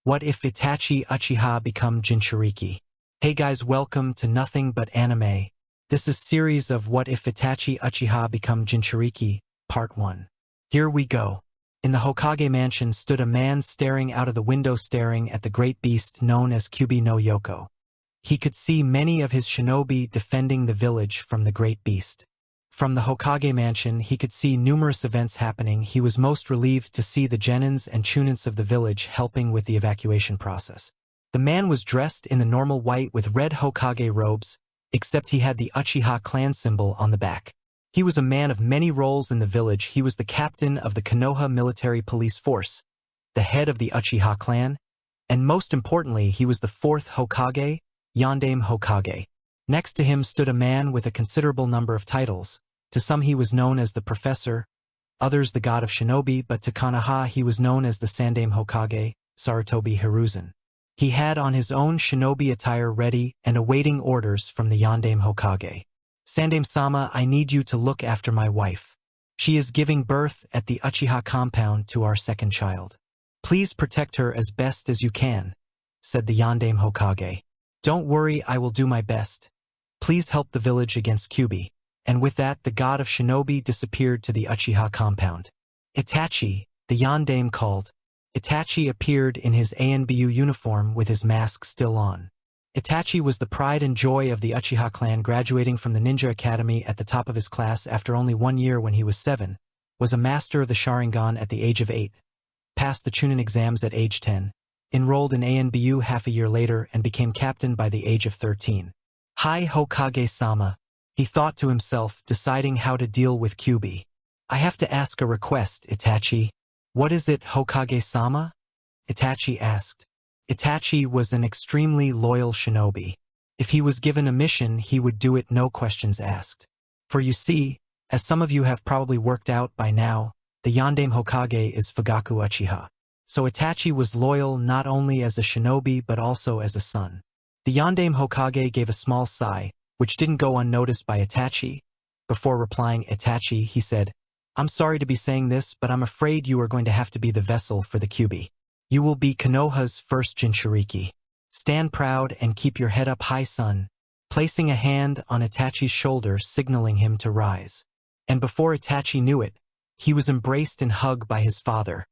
What if Itachi Uchiha become Jinchuuriki? Hey guys, welcome to Nothing But Anime. This is series of What if Itachi Uchiha become Jinchuuriki, Part 1. Here we go. In the Hokage mansion stood a man staring out of the window staring at the great beast known as Kyuubi no Yoko. He could see many of his shinobi defending the village from the great beast. From the Hokage mansion he could see numerous events happening. He was most relieved to see the genins and chunins of the village helping with the evacuation process. The man was dressed in the normal white with red Hokage robes, except he had the Uchiha clan symbol on the back. He was a man of many roles in the village. He was the captain of the Konoha military police force, the head of the Uchiha clan, and most importantly he was the fourth Hokage, Yondaime Hokage. Next to him stood a man with a considerable number of titles. To some he was known as the Professor, others the God of Shinobi, but to Konoha he was known as the Sandaime Hokage, Sarutobi Hiruzen. He had on his own shinobi attire ready and awaiting orders from the Yondaime Hokage. Sandaime-sama, I need you to look after my wife. She is giving birth at the Uchiha compound to our second child. Please protect her as best as you can, said the Yondaime Hokage. Don't worry, I will do my best. Please help the village against Kyuubi. And with that, the god of shinobi disappeared to the Uchiha compound. Itachi, the Yondaime called. Itachi appeared in his ANBU uniform with his mask still on. Itachi was the pride and joy of the Uchiha clan, graduating from the ninja academy at the top of his class after only 1 year when he was 7, was a master of the Sharingan at the age of 8, passed the Chunin exams at age 10, enrolled in ANBU half a year later and became captain by the age of 13. Hi Hokage-sama, he thought to himself, deciding how to deal with Kyuubi. I have to ask a request, Itachi. What is it, Hokage-sama? Itachi asked. Itachi was an extremely loyal shinobi. If he was given a mission, he would do it no questions asked. For you see, as some of you have probably worked out by now, the Yondaime Hokage is Fugaku Uchiha. So Itachi was loyal not only as a shinobi but also as a son. The Yondaime Hokage gave a small sigh, which didn't go unnoticed by Itachi. Before replying Itachi, he said, I'm sorry to be saying this, but I'm afraid you are going to have to be the vessel for the Kyuubi. You will be Konoha's first Jinchuuriki. Stand proud and keep your head up high, son, placing a hand on Itachi's shoulder signaling him to rise. And before Itachi knew it, he was embraced and hugged by his father,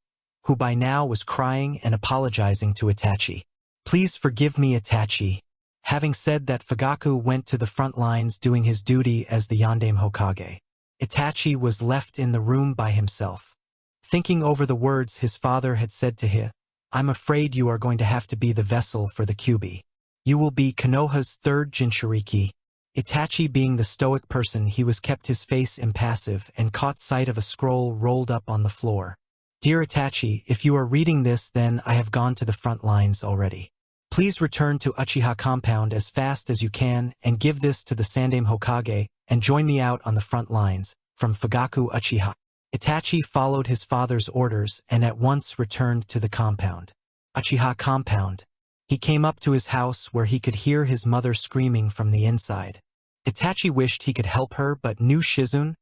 who by now was crying and apologizing to Itachi. Please forgive me, Itachi. Having said that, Fugaku went to the front lines doing his duty as the Yondaime Hokage. Itachi was left in the room by himself. Thinking over the words his father had said to him, I'm afraid you are going to have to be the vessel for the Kyuubi. You will be Konoha's third Jinchuuriki. Itachi being the stoic person he was kept his face impassive and caught sight of a scroll rolled up on the floor. Dear Itachi, if you are reading this, then I have gone to the front lines already. Please return to Uchiha compound as fast as you can and give this to the Sandaime Hokage and join me out on the front lines, from Fugaku Uchiha. Itachi followed his father's orders and at once returned to the compound. Uchiha compound. He came up to his house where he could hear his mother screaming from the inside. Itachi wished he could help her but knew Shizune,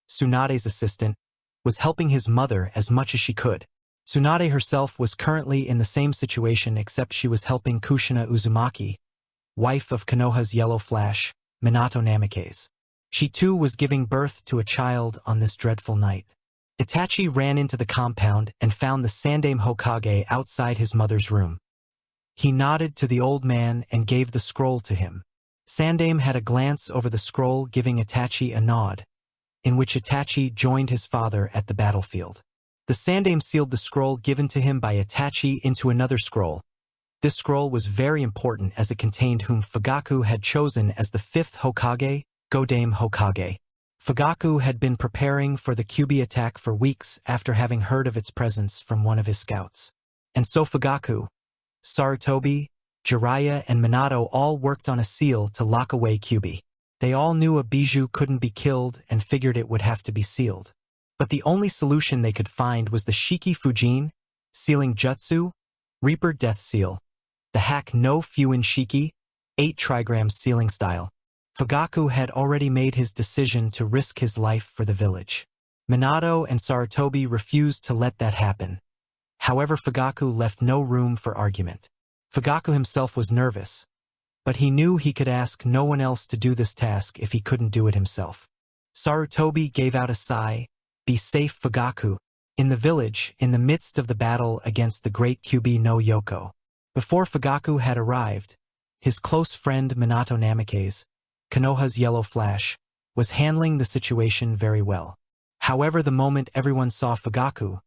Tsunade's assistant, was helping his mother as much as she could. Tsunade herself was currently in the same situation except she was helping Kushina Uzumaki, wife of Konoha's Yellow Flash, Minato Namikaze. She too was giving birth to a child on this dreadful night. Itachi ran into the compound and found the Sandaime Hokage outside his mother's room. He nodded to the old man and gave the scroll to him. Sandaime had a glance over the scroll, giving Itachi a nod, in which Itachi joined his father at the battlefield. The Sandaime sealed the scroll given to him by Itachi into another scroll. This scroll was very important as it contained whom Fugaku had chosen as the fifth Hokage, Godaime Hokage. Fugaku had been preparing for the Kyuubi attack for weeks after having heard of its presence from one of his scouts. And so Fugaku, Sarutobi, Jiraiya and Minato all worked on a seal to lock away Kyuubi. They all knew a bijou couldn't be killed and figured it would have to be sealed. But the only solution they could find was the Shiki Fujin, sealing jutsu, Reaper Death Seal, the hack no Fuin Shiki, 8 trigrams sealing style. Fugaku had already made his decision to risk his life for the village. Minato and Sarutobi refused to let that happen. However, Fugaku left no room for argument. Fugaku himself was nervous, but he knew he could ask no one else to do this task if he couldn't do it himself. Sarutobi gave out a sigh. Be safe, Fugaku. In the village, in the midst of the battle against the great Kyubi no Yoko. Before Fugaku had arrived, his close friend Minato Namikaze, Konoha's yellow flash, was handling the situation very well. However, the moment everyone saw Fugaku,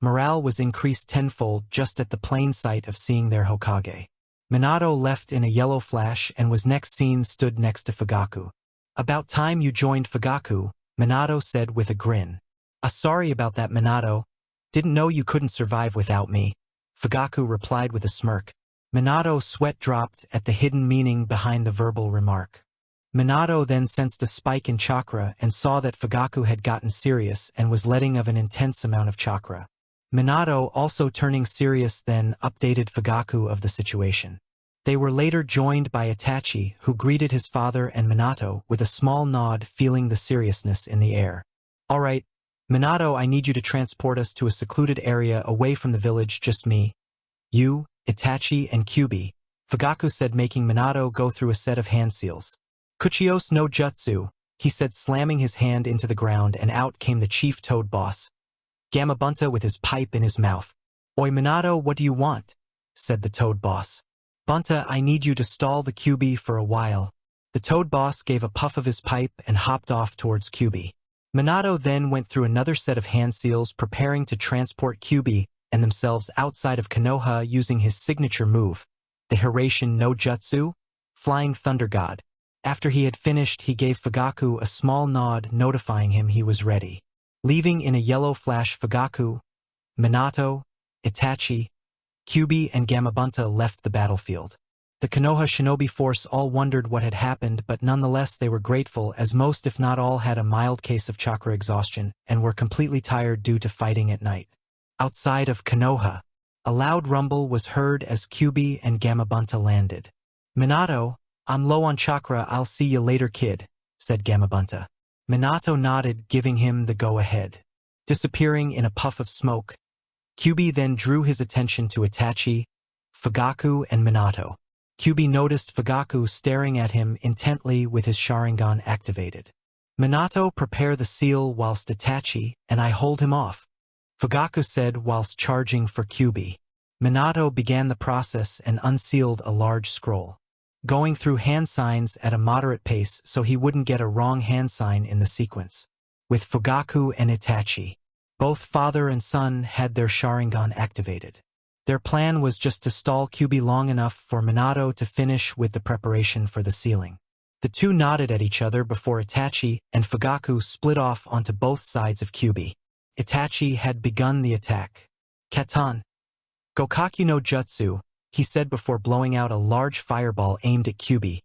morale was increased tenfold just at the plain sight of seeing their Hokage. Minato left in a yellow flash and was next seen stood next to Fugaku. About time you joined, Fugaku, Minato said with a grin. Sorry about that, Minato. Didn't know you couldn't survive without me, Fugaku replied with a smirk. Minato's sweat dropped at the hidden meaning behind the verbal remark. Minato then sensed a spike in chakra and saw that Fugaku had gotten serious and was letting of an intense amount of chakra. Minato, also turning serious, then updated Fugaku of the situation. They were later joined by Itachi, who greeted his father and Minato with a small nod, feeling the seriousness in the air. All right, Minato, I need you to transport us to a secluded area away from the village, just me, you, Itachi, and Kyubi, Fugaku said, making Minato go through a set of hand seals. Kuchios no jutsu, he said, slamming his hand into the ground, and out came the chief toad boss, Gamabunta, with his pipe in his mouth. Oi Minato, what do you want? Said the toad boss. Bunta, I need you to stall the Kyubi for a while. The toad boss gave a puff of his pipe and hopped off towards Kyubi. Minato then went through another set of hand seals, preparing to transport Kyubi and themselves outside of Konoha using his signature move, the Hirashin no Jutsu, Flying Thunder God. After he had finished, he gave Fugaku a small nod, notifying him he was ready. Leaving in a yellow flash, Fugaku, Minato, Itachi, Kyubi, and Gamabunta left the battlefield. The Konoha shinobi force all wondered what had happened, but nonetheless they were grateful, as most if not all had a mild case of chakra exhaustion and were completely tired due to fighting at night. Outside of Konoha, a loud rumble was heard as Kyubi and Gamabunta landed. Minato, I'm low on chakra, I'll see you later, kid, said Gamabunta. Minato nodded, giving him the go-ahead. Disappearing in a puff of smoke, Kyubi then drew his attention to Itachi, Fugaku, and Minato. Kyubi noticed Fugaku staring at him intently with his Sharingan activated. Minato, prepare the seal whilst Itachi and I hold him off, Fugaku said whilst charging for Kyubi. Minato began the process and unsealed a large scroll, going through hand signs at a moderate pace so he wouldn't get a wrong hand sign in the sequence. With Fugaku and Itachi, both father and son had their Sharingan activated. Their plan was just to stall Kyubi long enough for Minato to finish with the preparation for the sealing. The two nodded at each other before Itachi and Fugaku split off onto both sides of Kyubi. Itachi had begun the attack. Katan, Gokaku no Jutsu, he said before blowing out a large fireball aimed at Kyubi,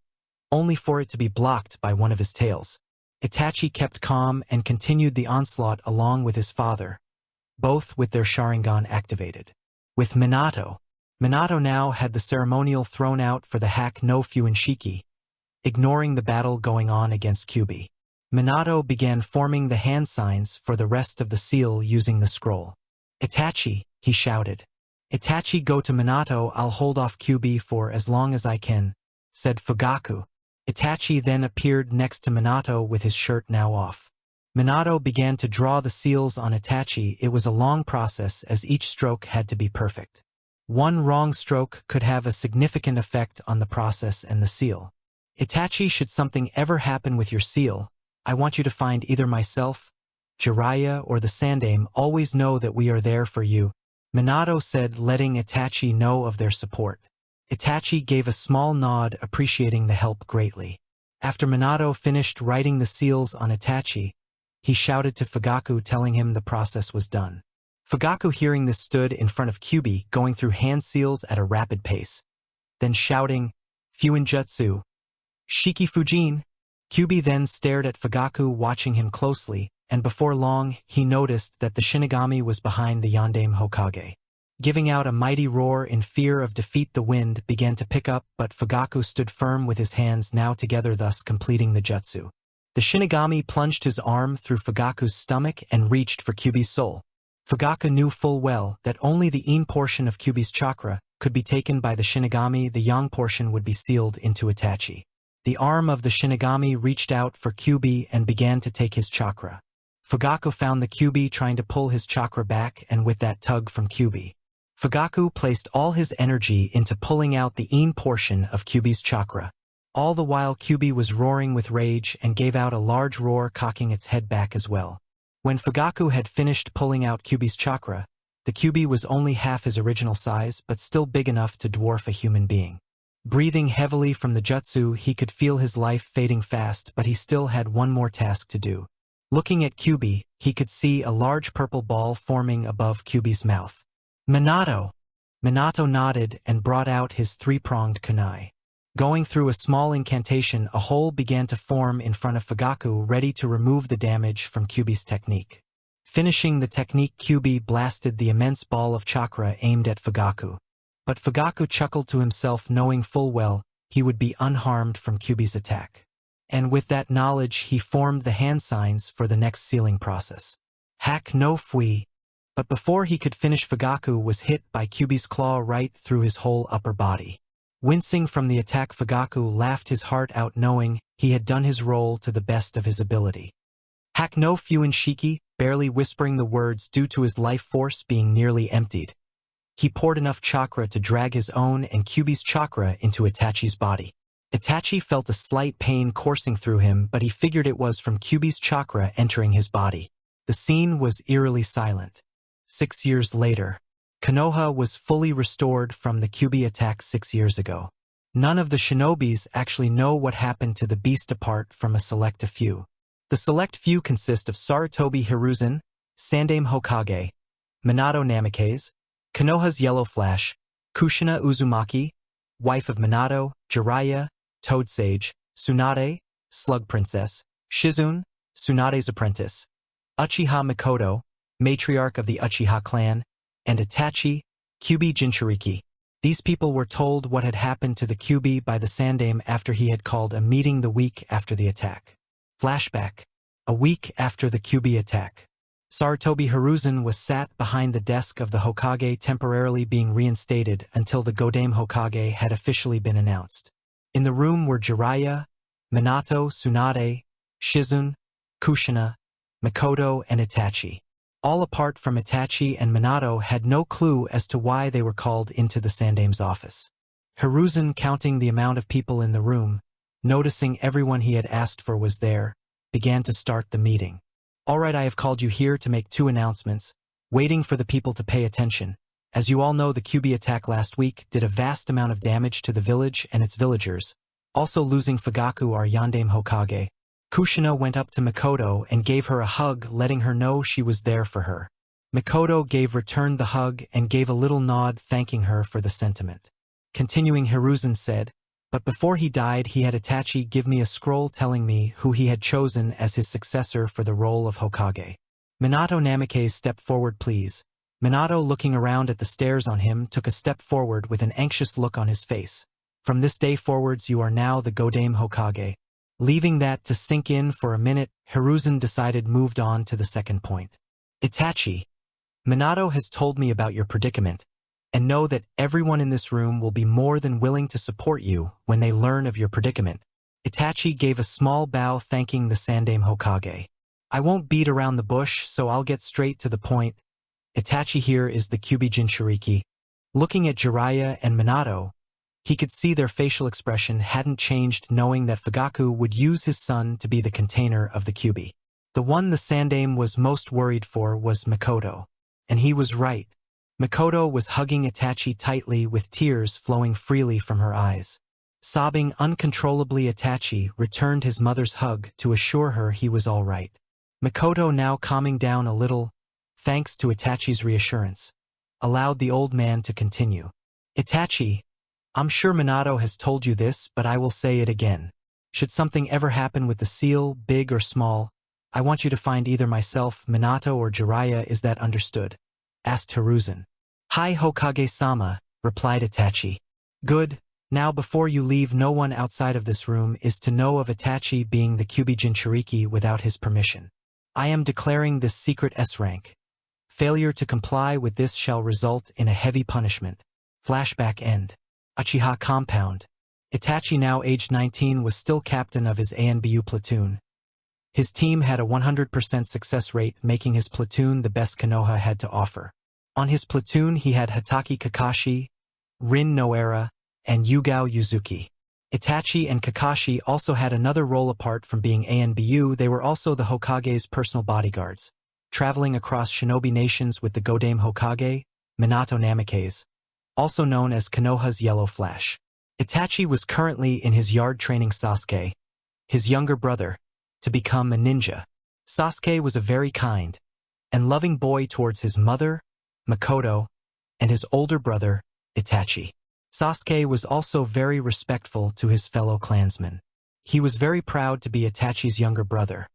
only for it to be blocked by one of his tails. Itachi kept calm and continued the onslaught along with his father, both with their Sharingan activated. With Minato now had the ceremonial thrown out for the hack no Fuinshiki, ignoring the battle going on against Kyubi. Minato began forming the hand signs for the rest of the seal using the scroll. Itachi, he shouted. Itachi, go to Minato, I'll hold off Kyubi for as long as I can, said Fugaku. Itachi then appeared next to Minato with his shirt now off. Minato began to draw the seals on Itachi. It was a long process as each stroke had to be perfect. One wrong stroke could have a significant effect on the process and the seal. Itachi, should something ever happen with your seal, I want you to find either myself, Jiraiya, or the Sandaime. Always know that we are there for you, Minato said, letting Itachi know of their support. Itachi gave a small nod, appreciating the help greatly. After Minato finished writing the seals on Itachi, he shouted to Fugaku, telling him the process was done. Fugaku, hearing this, stood in front of Kyubi, going through hand seals at a rapid pace, then shouting, Fuinjutsu, Shiki Fujin. Kyubi then stared at Fugaku, watching him closely, and before long, he noticed that the Shinigami was behind the Yondaime Hokage. Giving out a mighty roar in fear of defeat, the wind began to pick up, but Fugaku stood firm with his hands now together, thus completing the jutsu. The Shinigami plunged his arm through Fugaku's stomach and reached for Kyubi's soul. Fugaku knew full well that only the yin portion of Kyuubi's chakra could be taken by the Shinigami, the yang portion would be sealed into Itachi. The arm of the Shinigami reached out for Kyuubi and began to take his chakra. Fugaku found the Kyuubi trying to pull his chakra back, and with that tug from Kyuubi, Fugaku placed all his energy into pulling out the yin portion of Kyuubi's chakra. All the while Kyuubi was roaring with rage and gave out a large roar, cocking its head back as well. When Fugaku had finished pulling out Kyuubi's chakra, the Kyuubi was only half his original size but still big enough to dwarf a human being. Breathing heavily from the jutsu, he could feel his life fading fast, but he still had one more task to do. Looking at Kyuubi, he could see a large purple ball forming above Kyuubi's mouth. Minato! Minato nodded and brought out his three-pronged kunai. Going through a small incantation, a hole began to form in front of Fugaku, ready to remove the damage from Kyuubi's technique. Finishing the technique, Kyuubi blasted the immense ball of chakra aimed at Fugaku. But Fugaku chuckled to himself, knowing full well he would be unharmed from Kyuubi's attack. And with that knowledge, he formed the hand signs for the next sealing process. Hack no fui. But before he could finish, Fugaku was hit by Kyuubi's claw right through his whole upper body. Wincing from the attack, Fugaku laughed his heart out, knowing he had done his role to the best of his ability. Hack no fuin shiki, barely whispering the words due to his life force being nearly emptied. He poured enough chakra to drag his own and Kyuubi's chakra into Itachi's body. Itachi felt a slight pain coursing through him, but he figured it was from Kyuubi's chakra entering his body. The scene was eerily silent. 6 years later, Konoha was fully restored from the Kyuubi attack 6 years ago. None of the shinobis actually know what happened to the beast apart from a select few. The select few consist of Sarutobi Hiruzen, Sandaime Hokage, Minato Namikaze, Konoha's Yellow Flash, Kushina Uzumaki, wife of Minato, Jiraiya, Toad Sage, Tsunade, Slug Princess, Shizune, Tsunade's apprentice, Uchiha Mikoto, matriarch of the Uchiha clan, and Itachi, Kyuubi Jinchuuriki. These people were told what had happened to the Kyuubi by the Sandaime after he had called a meeting the week after the attack. Flashback. A week after the Kyuubi attack, Sarutobi Hiruzen was sat behind the desk of the Hokage, temporarily being reinstated until the Godame Hokage had officially been announced. In the room were Jiraiya, Minato, Tsunade, Shizune, Kushina, Mikoto, and Itachi. All apart from Itachi and Minato had no clue as to why they were called into the Sandaime's office. Hiruzen, counting the amount of people in the room, noticing everyone he had asked for was there, began to start the meeting. Alright, I have called you here to make 2 announcements, waiting for the people to pay attention. As you all know, the Kyuubi attack last week did a vast amount of damage to the village and its villagers, also losing Fugaku, our Yondaime Hokage. Kushina went up to Mikoto and gave her a hug, letting her know she was there for her. Mikoto returned the hug and gave a little nod, thanking her for the sentiment. Continuing, Hiruzen said, but before he died, he had Itachi give me a scroll telling me who he had chosen as his successor for the role of Hokage. Minato Namikaze, step forward please. Minato, looking around at the stares on him, took a step forward with an anxious look on his face. From this day forwards, you are now the Godame Hokage. Leaving that to sink in for a minute, Hiruzen decided moved on to the second point. Itachi, Minato has told me about your predicament, and know that everyone in this room will be more than willing to support you when they learn of your predicament. Itachi gave a small bow, thanking the Sandaime Hokage. I won't beat around the bush, so I'll get straight to the point. Itachi here is the Kyuubi Jinchuuriki. Looking at Jiraiya and Minato, he could see their facial expression hadn't changed, knowing that Fugaku would use his son to be the container of the Kyuubi. The one the Sandaime was most worried for was Mikoto. And he was right. Mikoto was hugging Itachi tightly, with tears flowing freely from her eyes. Sobbing uncontrollably, Itachi returned his mother's hug to assure her he was all right. Mikoto, now calming down a little, thanks to Itachi's reassurance, allowed the old man to continue. Itachi, I'm sure Minato has told you this, but I will say it again. Should something ever happen with the seal, big or small, I want you to find either myself, Minato, or Jiraiya. Is that understood? Asked Hiruzen. Hi Hokage-sama, replied Itachi. Good. Now before you leave, no one outside of this room is to know of Itachi being the Kyuubi Jinchuuriki without his permission. I am declaring this secret S rank. Failure to comply with this shall result in a heavy punishment. Flashback end. Uchiha compound. Itachi, now aged 19, was still captain of his ANBU platoon. His team had a 100% success rate, making his platoon the best Konoha had to offer. On his platoon he had Hatake Kakashi, Rin Noara, and Yugao Yuzuki. Itachi and Kakashi also had another role apart from being ANBU. They were also the Hokage's personal bodyguards, traveling across shinobi nations with the Godame Hokage, Minato Namikaze, also known as Konoha's Yellow Flash. Itachi was currently in his yard training Sasuke, his younger brother, to become a ninja. Sasuke was a very kind and loving boy towards his mother, Makoto, and his older brother, Itachi. Sasuke was also very respectful to his fellow clansmen. He was very proud to be Itachi's younger brother,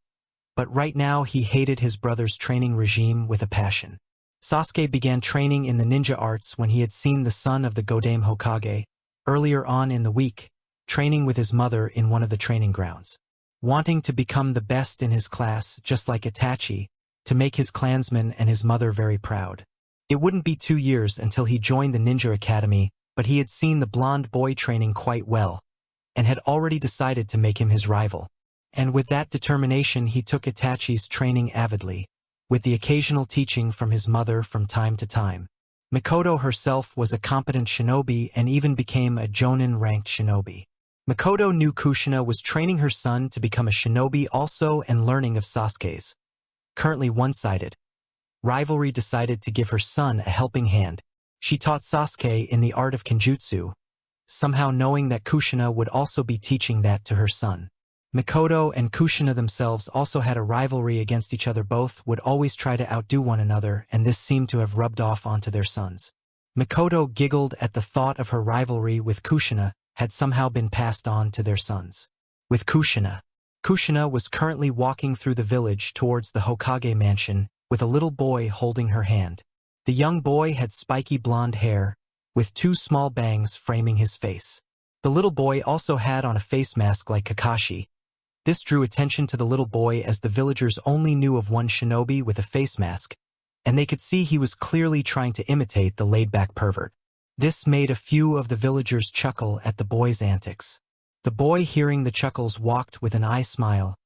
but right now he hated his brother's training regime with a passion. Sasuke began training in the ninja arts when he had seen the son of the Godame Hokage earlier on in the week, training with his mother in one of the training grounds. Wanting to become the best in his class, just like Itachi, to make his clansmen and his mother very proud. It wouldn't be 2 years until he joined the ninja academy, but he had seen the blonde boy training quite well, and had already decided to make him his rival. And with that determination he took Itachi's training avidly, with the occasional teaching from his mother from time to time. Makoto herself was a competent shinobi and even became a Jonin-ranked shinobi. Makoto knew Kushina was training her son to become a shinobi also and learning of Sasuke's currently one-sided rivalry, decided to give her son a helping hand. She taught Sasuke in the art of Kenjutsu, somehow knowing that Kushina would also be teaching that to her son. Makoto and Kushina themselves also had a rivalry against each other. Both would always try to outdo one another, and this seemed to have rubbed off onto their sons. Makoto giggled at the thought of her rivalry with Kushina had somehow been passed on to their sons. With Kushina. Kushina was currently walking through the village towards the Hokage mansion with a little boy holding her hand. The young boy had spiky blonde hair, with 2 small bangs framing his face. The little boy also had on a face mask like Kakashi. This drew attention to the little boy as the villagers only knew of one shinobi with a face mask, and they could see he was clearly trying to imitate the laid-back pervert. This made a few of the villagers chuckle at the boy's antics. The boy, hearing the chuckles, walked with an eye smile,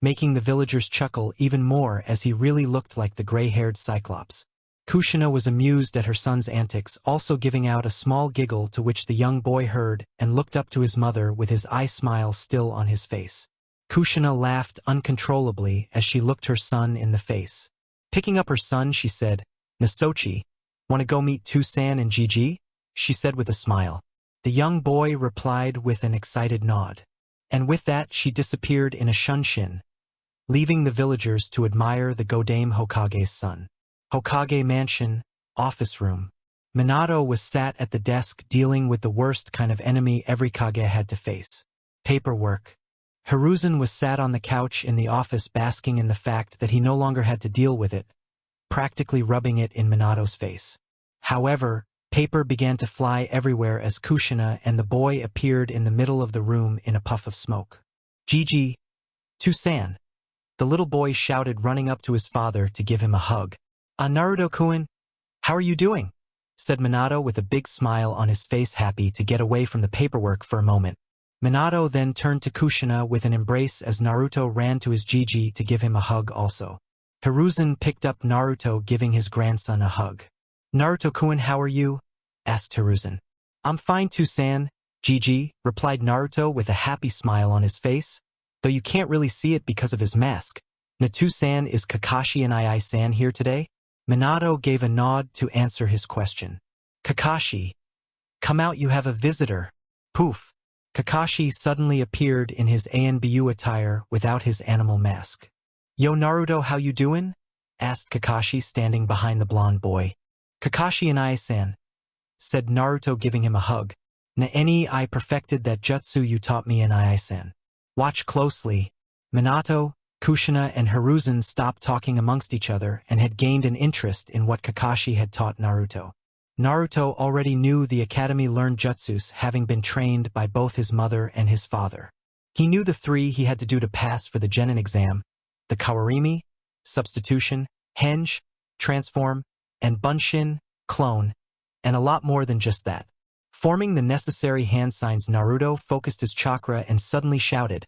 making the villagers chuckle even more as he really looked like the gray-haired Cyclops. Kushina was amused at her son's antics, also giving out a small giggle to which the young boy heard and looked up to his mother with his eye smile still on his face. Kushina laughed uncontrollably as she looked her son in the face. Picking up her son, she said, "Nasochi, wanna go meet Tusan and Gigi?" she said with a smile. The young boy replied with an excited nod. And with that she disappeared in a shunshin, leaving the villagers to admire the Godame Hokage's son. Hokage Mansion, office room. Minato was sat at the desk dealing with the worst kind of enemy every Kage had to face. Paperwork. Hiruzen was sat on the couch in the office basking in the fact that he no longer had to deal with it, practically rubbing it in Minato's face. However, paper began to fly everywhere as Kushina and the boy appeared in the middle of the room in a puff of smoke. "Gigi, Tusan," the little boy shouted, running up to his father to give him a hug. "Naruto-kun, how are you doing?" said Minato with a big smile on his face, happy to get away from the paperwork for a moment. Minato then turned to Kushina with an embrace as Naruto ran to his Gigi to give him a hug also. Hiruzen picked up Naruto, giving his grandson a hug. "Naruto-kun, how are you?" asked Hiruzen. "I'm fine, Tusan, Gigi," replied Naruto with a happy smile on his face, though you can't really see it because of his mask. "Natusan, is Kakashi and Ai-san here today?" Minato gave a nod to answer his question. "Kakashi, come out, you have a visitor." Poof! Kakashi suddenly appeared in his ANBU attire without his animal mask. "Yo Naruto, how you doin'?" asked Kakashi, standing behind the blonde boy. "Kakashi and Ai-san," said Naruto, giving him a hug. "I perfected that jutsu you taught me in Ai-san." Watch closely. Minato, Kushina, and Hiruzen stopped talking amongst each other and had gained an interest in what Kakashi had taught Naruto. Naruto already knew the academy learned jutsus, having been trained by both his mother and his father. He knew the 3 he had to do to pass for the genin exam: the kawarimi, substitution, henge, transform, and bunshin, clone, and a lot more than just that. Forming the necessary hand signs, Naruto focused his chakra and suddenly shouted,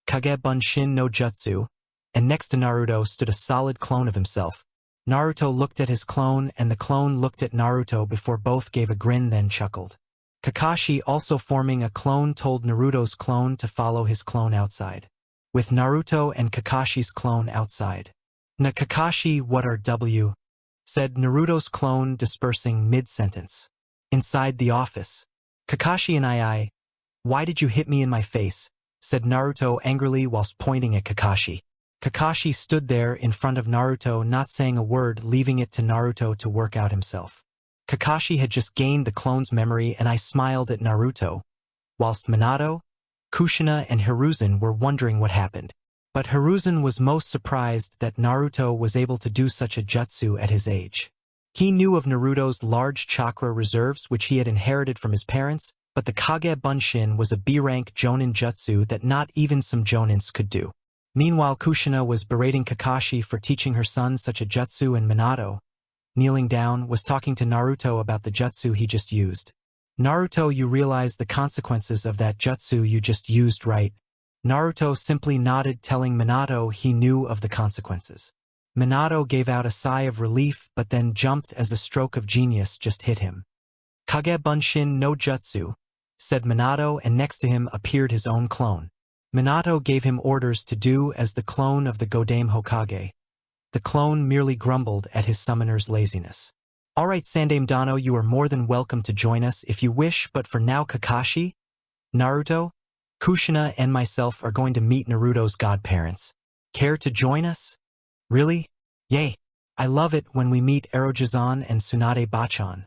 Kage Bunshin no Jutsu, and next to Naruto stood a solid clone of himself. Naruto looked at his clone and the clone looked at Naruto before both gave a grin then chuckled. Kakashi, also forming a clone, told Naruto's clone to follow his clone outside. With Naruto and Kakashi's clone outside. "Na Kakashi, what are W?" said Naruto's clone, dispersing mid-sentence. Inside the office. "Kakashi and I, why did you hit me in my face?" said Naruto angrily whilst pointing at Kakashi. Kakashi stood there in front of Naruto, not saying a word, leaving it to Naruto to work out himself. Kakashi had just gained the clone's memory, and I smiled at Naruto, whilst Minato, Kushina, and Hiruzen were wondering what happened. But Hiruzen was most surprised that Naruto was able to do such a jutsu at his age. He knew of Naruto's large chakra reserves which he had inherited from his parents, but the Kage Bunshin was a B-rank Jonin jutsu that not even some Jonins could do. Meanwhile, Kushina was berating Kakashi for teaching her son such a jutsu, and Minato, kneeling down, was talking to Naruto about the jutsu he just used. "Naruto, you realize the consequences of that jutsu you just used, right?" Naruto simply nodded, telling Minato he knew of the consequences. Minato gave out a sigh of relief but then jumped as a stroke of genius just hit him. "Kage Bunshin no Jutsu," said Minato, and next to him appeared his own clone. Minato gave him orders to do as the clone of the Godame Hokage. The clone merely grumbled at his summoner's laziness. "Alright, Sandame Dano, you are more than welcome to join us if you wish, but for now Kakashi, Naruto, Kushina, and myself are going to meet Naruto's godparents. Care to join us?" "Really? Yay! I love it when we meet Ero-Jizan and Tsunade Bachan.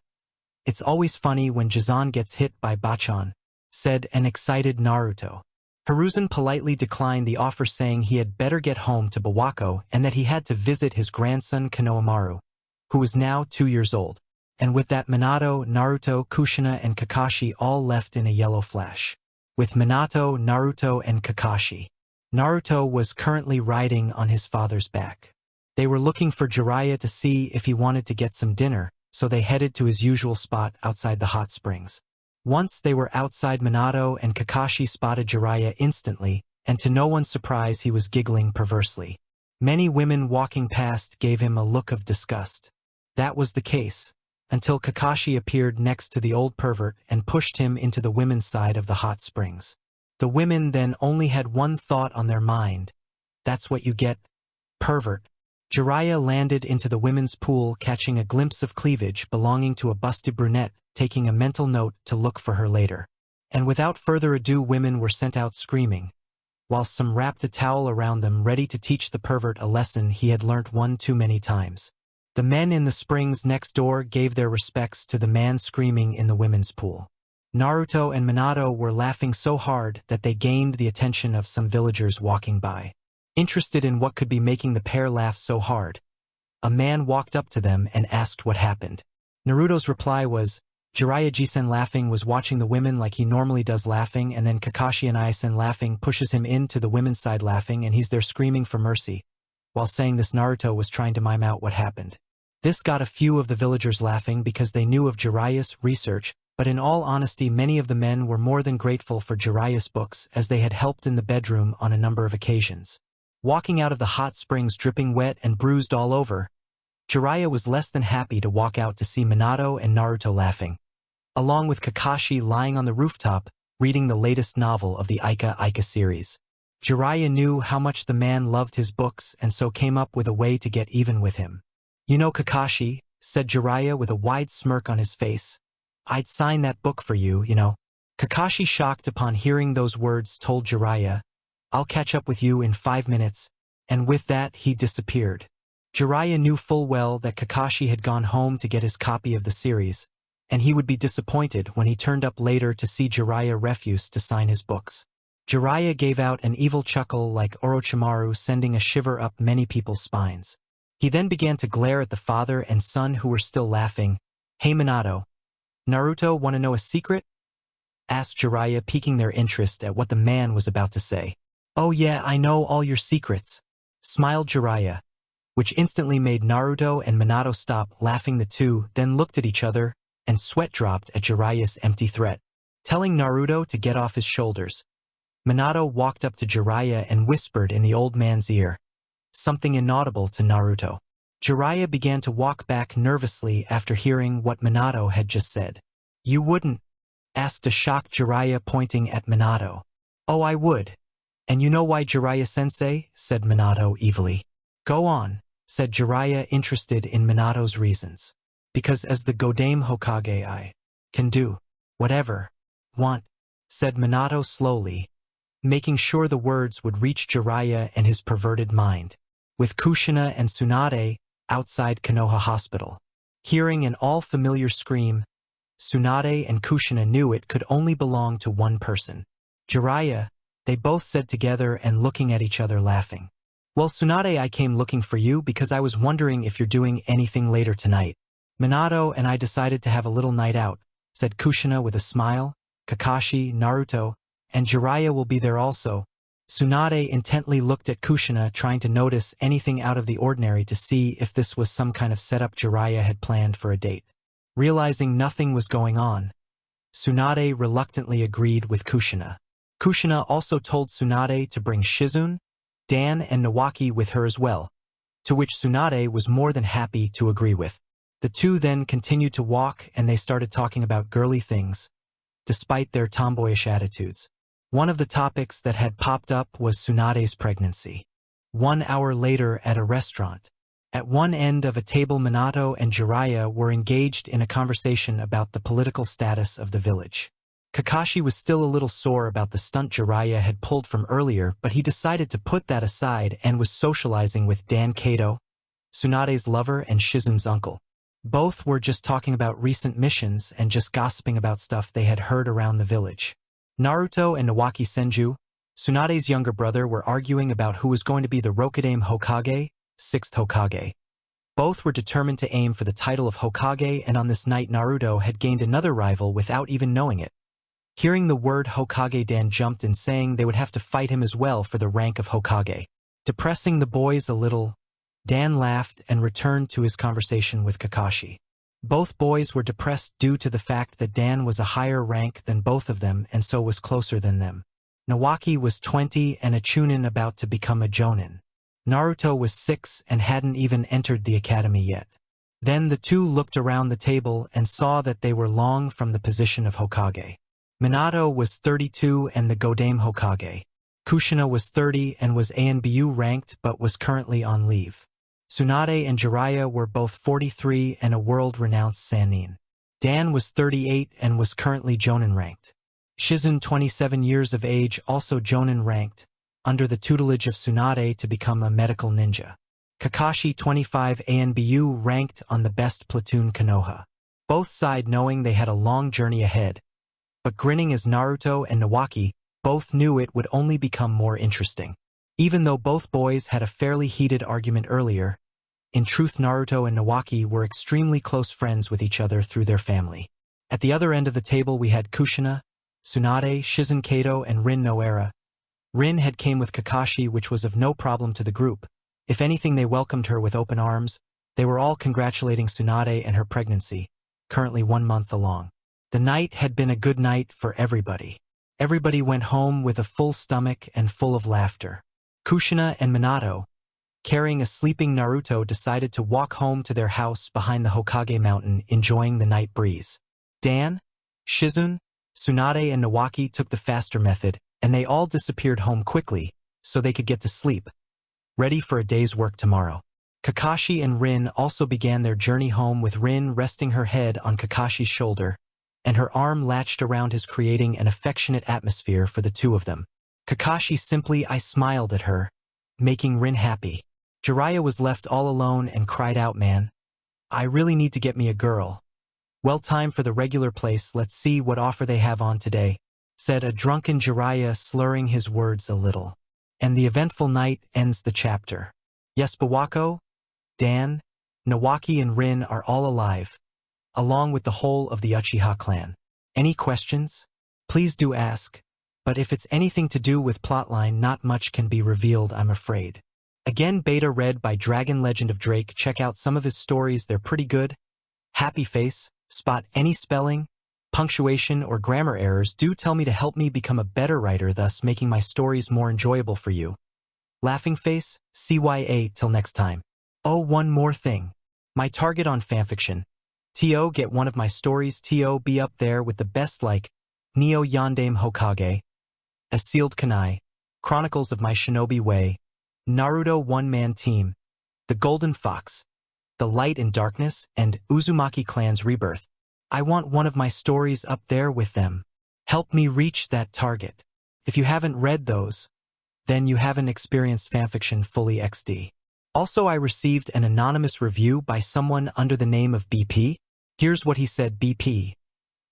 It's always funny when Jizan gets hit by Bachan," said an excited Naruto. Hiruzen politely declined the offer, saying he had better get home to Bawako and that he had to visit his grandson Konohamaru, who was now 2 years old. And with that, Minato, Naruto, Kushina, and Kakashi all left in a yellow flash. With Minato, Naruto, and Kakashi. Naruto was currently riding on his father's back. They were looking for Jiraiya to see if he wanted to get some dinner, so they headed to his usual spot outside the hot springs. Once they were outside, Minato and Kakashi spotted Jiraiya instantly, and to no one's surprise he was giggling perversely. Many women walking past gave him a look of disgust. That was the case, until Kakashi appeared next to the old pervert and pushed him into the women's side of the hot springs. The women then only had one thought on their mind. That's what you get, pervert. Jiraiya landed into the women's pool, catching a glimpse of cleavage belonging to a busty brunette, taking a mental note to look for her later. And without further ado, women were sent out screaming, whilst some wrapped a towel around them, ready to teach the pervert a lesson he had learnt one too many times. The men in the springs next door gave their respects to the man screaming in the women's pool. Naruto and Minato were laughing so hard that they gained the attention of some villagers walking by. Interested in what could be making the pair laugh so hard, a man walked up to them and asked what happened. Naruto's reply was, Jiraiya Jisen laughing was watching the women like he normally does laughing, and then Kakashi and Isen laughing pushes him into the women's side laughing, and he's there screaming for mercy. While saying this, Naruto was trying to mime out what happened. This got a few of the villagers laughing because they knew of Jiraiya's research, but in all honesty many of the men were more than grateful for Jiraiya's books, as they had helped in the bedroom on a number of occasions. Walking out of the hot springs dripping wet and bruised all over, Jiraiya was less than happy to walk out to see Minato and Naruto laughing, along with Kakashi lying on the rooftop, reading the latest novel of the Ika series. Jiraiya knew how much the man loved his books and so came up with a way to get even with him. "You know, Kakashi," said Jiraiya with a wide smirk on his face, "I'd sign that book for you, you know." Kakashi, shocked upon hearing those words, told Jiraiya, "I'll catch up with you in 5 minutes," and with that he disappeared. Jiraiya knew full well that Kakashi had gone home to get his copy of the series, and he would be disappointed when he turned up later to see Jiraiya refuse to sign his books. Jiraiya gave out an evil chuckle like Orochimaru, sending a shiver up many people's spines. He then began to glare at the father and son who were still laughing. "Hey Minato, Naruto, want to know a secret?" asked Jiraiya, piquing their interest at what the man was about to say. "Oh yeah, I know all your secrets," smiled Jiraiya. which instantly made Naruto and Minato stop laughing. The two then looked at each other, and sweat dropped at Jiraiya's empty threat. Telling Naruto to get off his shoulders, Minato walked up to Jiraiya and whispered in the old man's ear, something inaudible to Naruto. Jiraiya began to walk back nervously after hearing what Minato had just said. "You wouldn't?" asked a shocked Jiraiya pointing at Minato. "Oh, I would. And you know why, Jiraiya-sensei?" said Minato evilly. "Go on," said Jiraiya, interested in Minato's reasons. "Because as the Godame Hokage I can do whatever want," said Minato slowly, making sure the words would reach Jiraiya and his perverted mind. With Kushina and Tsunade outside Konoha Hospital, hearing an all-familiar scream, Tsunade and Kushina knew it could only belong to one person. "Jiraiya," they both said together and looking at each other laughing. "Well, Tsunade, I came looking for you because I was wondering if you're doing anything later tonight. Minato and I decided to have a little night out," said Kushina with a smile. "Kakashi, Naruto, and Jiraiya will be there also." Tsunade intently looked at Kushina, trying to notice anything out of the ordinary to see if this was some kind of setup Jiraiya had planned for a date. Realizing nothing was going on, Tsunade reluctantly agreed with Kushina. Kushina also told Tsunade to bring Shizune, Dan, and Nawaki with her as well, to which Tsunade was more than happy to agree with. The two then continued to walk and they started talking about girly things, despite their tomboyish attitudes. One of the topics that had popped up was Tsunade's pregnancy. 1 hour later at a restaurant, at one end of a table, Minato and Jiraiya were engaged in a conversation about the political status of the village. Kakashi was still a little sore about the stunt Jiraiya had pulled from earlier, but he decided to put that aside and was socializing with Dan Kato, Tsunade's lover and Shizune's uncle. Both were just talking about recent missions and just gossiping about stuff they had heard around the village. Naruto and Nawaki Senju, Tsunade's younger brother, were arguing about who was going to be the Rokudaime Hokage, 6th Hokage. Both were determined to aim for the title of Hokage, and on this night Naruto had gained another rival without even knowing it. Hearing the word Hokage, Dan jumped in, saying they would have to fight him as well for the rank of Hokage. Depressing the boys a little, Dan laughed and returned to his conversation with Kakashi. Both boys were depressed due to the fact that Dan was a higher rank than both of them and so was closer than them. Nawaki was 20 and a chunin about to become a jonin. Naruto was 6 and hadn't even entered the academy yet. Then the two looked around the table and saw that they were long from the position of Hokage. Minato was 32 and the Godame Hokage. Kushina was 30 and was ANBU ranked but was currently on leave. Tsunade and Jiraiya were both 43 and a world-renowned Sannin. Dan was 38 and was currently Jonin ranked. Shizune, 27 years of age, also Jonin ranked, under the tutelage of Tsunade to become a medical ninja. Kakashi, 25, ANBU ranked on the best platoon Konoha. Both sighed knowing they had a long journey ahead, but grinning as Naruto and Nawaki both knew it would only become more interesting. Even though both boys had a fairly heated argument earlier, in truth Naruto and Nawaki were extremely close friends with each other through their family. At the other end of the table we had Kushina, Tsunade, Shizune Kato, and Rin Noara. Rin had came with Kakashi, which was of no problem to the group. If anything, they welcomed her with open arms. They were all congratulating Tsunade and her pregnancy, currently 1 month along. The night had been a good night for everybody. Everybody went home with a full stomach and full of laughter. Kushina and Minato, carrying a sleeping Naruto, decided to walk home to their house behind the Hokage mountain, enjoying the night breeze. Dan, Shizune, Tsunade, and Nawaki took the faster method, and they all disappeared home quickly, so they could get to sleep, ready for a day's work tomorrow. Kakashi and Rin also began their journey home, with Rin resting her head on Kakashi's shoulder, and her arm latched around his, creating an affectionate atmosphere for the two of them. Kakashi simply smiled at her, making Rin happy. Jiraiya was left all alone and cried out, "Man, I really need to get me a girl." "Well, time for the regular place, let's see what offer they have on today," said a drunken Jiraiya, slurring his words a little. And the eventful night ends the chapter. Yes, Bawako, Dan, Nawaki, and Rin are all alive, along with the whole of the Uchiha clan. Any questions? Please do ask. But if it's anything to do with plotline, not much can be revealed, I'm afraid. Again, beta read by Dragon Legend of Drake. Check out some of his stories, they're pretty good. Happy face, spot any spelling, punctuation, or grammar errors. Do tell me to help me become a better writer, thus making my stories more enjoyable for you. Laughing face, CYA. Till next time. Oh, one more thing. My target on fanfiction. TO, get one of my stories. TO, be up there with the best like Neo Yandame Hokage, A Sealed Kunai, Chronicles of My Shinobi Way, Naruto One-Man Team, The Golden Fox, The Light and Darkness, and Uzumaki Clan's Rebirth. I want one of my stories up there with them. Help me reach that target. If you haven't read those, then you haven't experienced fanfiction fully XD. Also, I received an anonymous review by someone under the name of BP. Here's what he said. BP.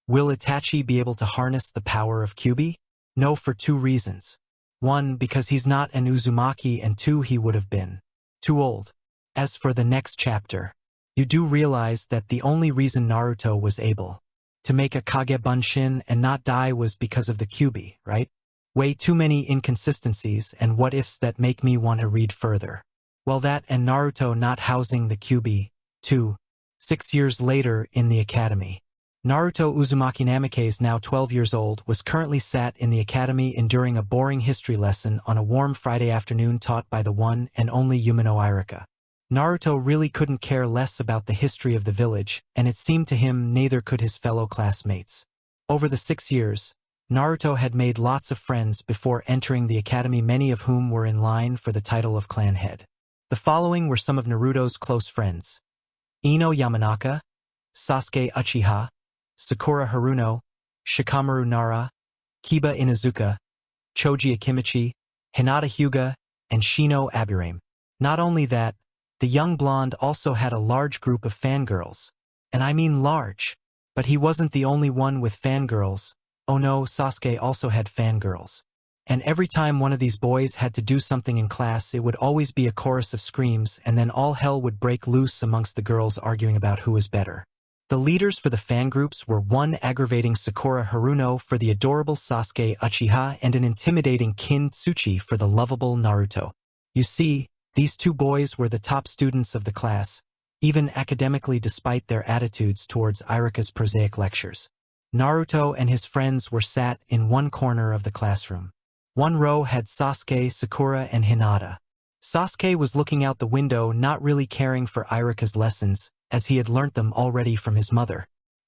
Will Itachi be able to harness the power of Kyuubi? No, for two reasons. One, because he's not an Uzumaki, and two, he would have been too old. As for the next chapter, you do realize that the only reason Naruto was able to make a Kage Bunshin and not die was because of the Kyuubi, right? Way too many inconsistencies and what-ifs that make me want to read further. Well, that and Naruto not housing the Kyuubi, too. 6 years later in the academy. Naruto Uzumaki Namikaze, is now 12 years old, was currently sat in the academy enduring a boring history lesson on a warm Friday afternoon taught by the one and only Yumino Irika. Naruto really couldn't care less about the history of the village, and it seemed to him neither could his fellow classmates. Over the 6 years, Naruto had made lots of friends before entering the academy, many of whom were in line for the title of clan head. The following were some of Naruto's close friends: Ino Yamanaka, Sasuke Uchiha, Sakura Haruno, Shikamaru Nara, Kiba Inuzuka, Choji Akimichi, Hinata Hyuga, and Shino Aburame. Not only that, the young blonde also had a large group of fangirls. And I mean large. But he wasn't the only one with fangirls. Oh no, Sasuke also had fangirls. And every time one of these boys had to do something in class, it would always be a chorus of screams, and then all hell would break loose amongst the girls arguing about who was better. The leaders for the fan groups were one aggravating Sakura Haruno for the adorable Sasuke Uchiha and an intimidating Kin Tsuchi for the lovable Naruto. You see, these two boys were the top students of the class, even academically, despite their attitudes towards Irika's prosaic lectures. Naruto and his friends were sat in one corner of the classroom. One row had Sasuke, Sakura, and Hinata. Sasuke was looking out the window, not really caring for Irika's lessons, as he had learnt them already from his mother.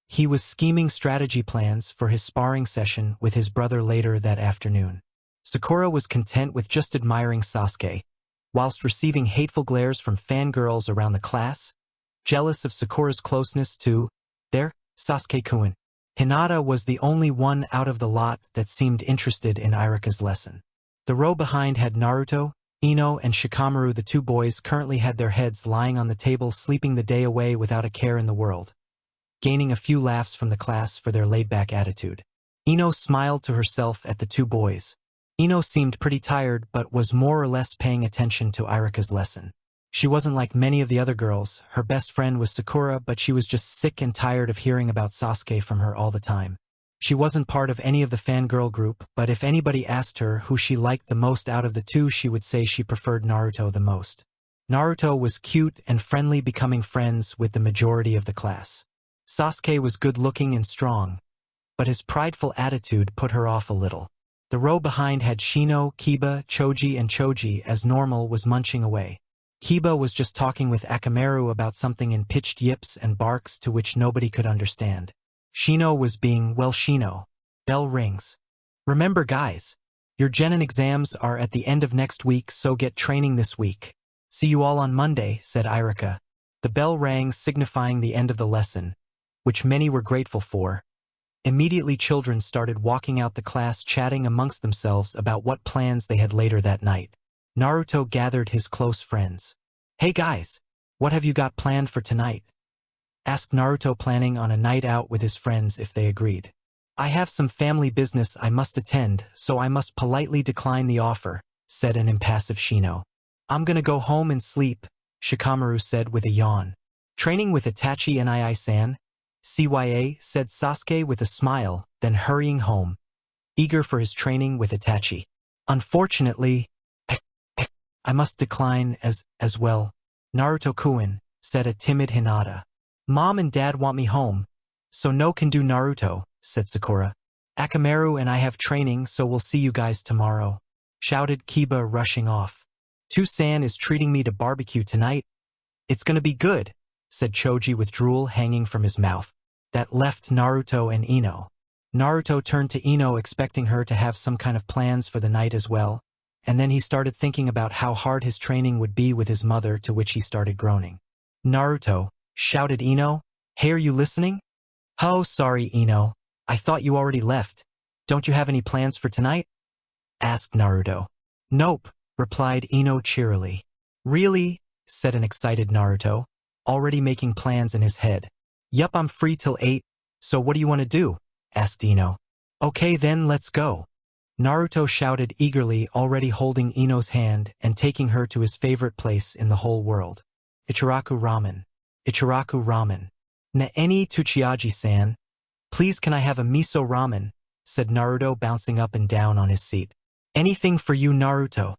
He was scheming strategy plans for his sparring session with his brother later that afternoon. Sakura was content with just admiring Sasuke, whilst receiving hateful glares from fangirls around the class, jealous of Sakura's closeness to their Sasuke-kun. Hinata was the only one out of the lot that seemed interested in Irika's lesson. The row behind had Naruto, Ino, and Shikamaru. The two boys currently had their heads lying on the table, sleeping the day away without a care in the world, gaining a few laughs from the class for their laid-back attitude. Ino smiled to herself at the two boys. Ino seemed pretty tired but was more or less paying attention to Irika's lesson. She wasn't like many of the other girls. Her best friend was Sakura, but she was just sick and tired of hearing about Sasuke from her all the time. She wasn't part of any of the fangirl group, but if anybody asked her who she liked the most out of the two, she would say she preferred Naruto the most. Naruto was cute and friendly, becoming friends with the majority of the class. Sasuke was good-looking and strong, but his prideful attitude put her off a little. The row behind had Shino, Kiba, Choji, and Choji, as normal, was munching away. Kiba was just talking with Akamaru about something in pitched yips and barks to which nobody could understand. Shino was being, well, Shino. Bell rings. Remember guys, your Genin exams are at the end of next week, so get training this week. See you all on Monday, said Irika. The bell rang, signifying the end of the lesson, which many were grateful for. Immediately children started walking out the class, chatting amongst themselves about what plans they had later that night. Naruto gathered his close friends. Hey guys, what have you got planned for tonight? Asked Naruto, planning on a night out with his friends if they agreed. I have some family business I must attend, so I must politely decline the offer, said an impassive Shino. I'm gonna go home and sleep, Shikamaru said with a yawn. Training with Itachi Nii-san? CYA, said Sasuke with a smile, then hurrying home, eager for his training with Itachi. Unfortunately, I must decline as well. Naruto-kun, said a timid Hinata. Mom and Dad want me home, so no can do Naruto, said Sakura. Akamaru and I have training, so we'll see you guys tomorrow, shouted Kiba, rushing off. Tusan is treating me to barbecue tonight. It's gonna be good, said Choji with drool hanging from his mouth. That left Naruto and Ino. Naruto turned to Ino expecting her to have some kind of plans for the night as well, and then he started thinking about how hard his training would be with his mother, to which he started groaning. Naruto, shouted Ino. Hey, are you listening? Oh, sorry, Ino. I thought you already left. Don't you have any plans for tonight? Asked Naruto. Nope, replied Ino cheerily. Really? Said an excited Naruto, already making plans in his head. Yup, I'm free till 8, so what do you want to do? Asked Ino. Okay then, let's go. Naruto shouted eagerly, already holding Ino's hand and taking her to his favorite place in the whole world. Ichiraku ramen. Ichiraku ramen. Naeni Tuchiaji-san. Please, can I have a miso ramen? Said Naruto, bouncing up and down on his seat. Anything for you, Naruto,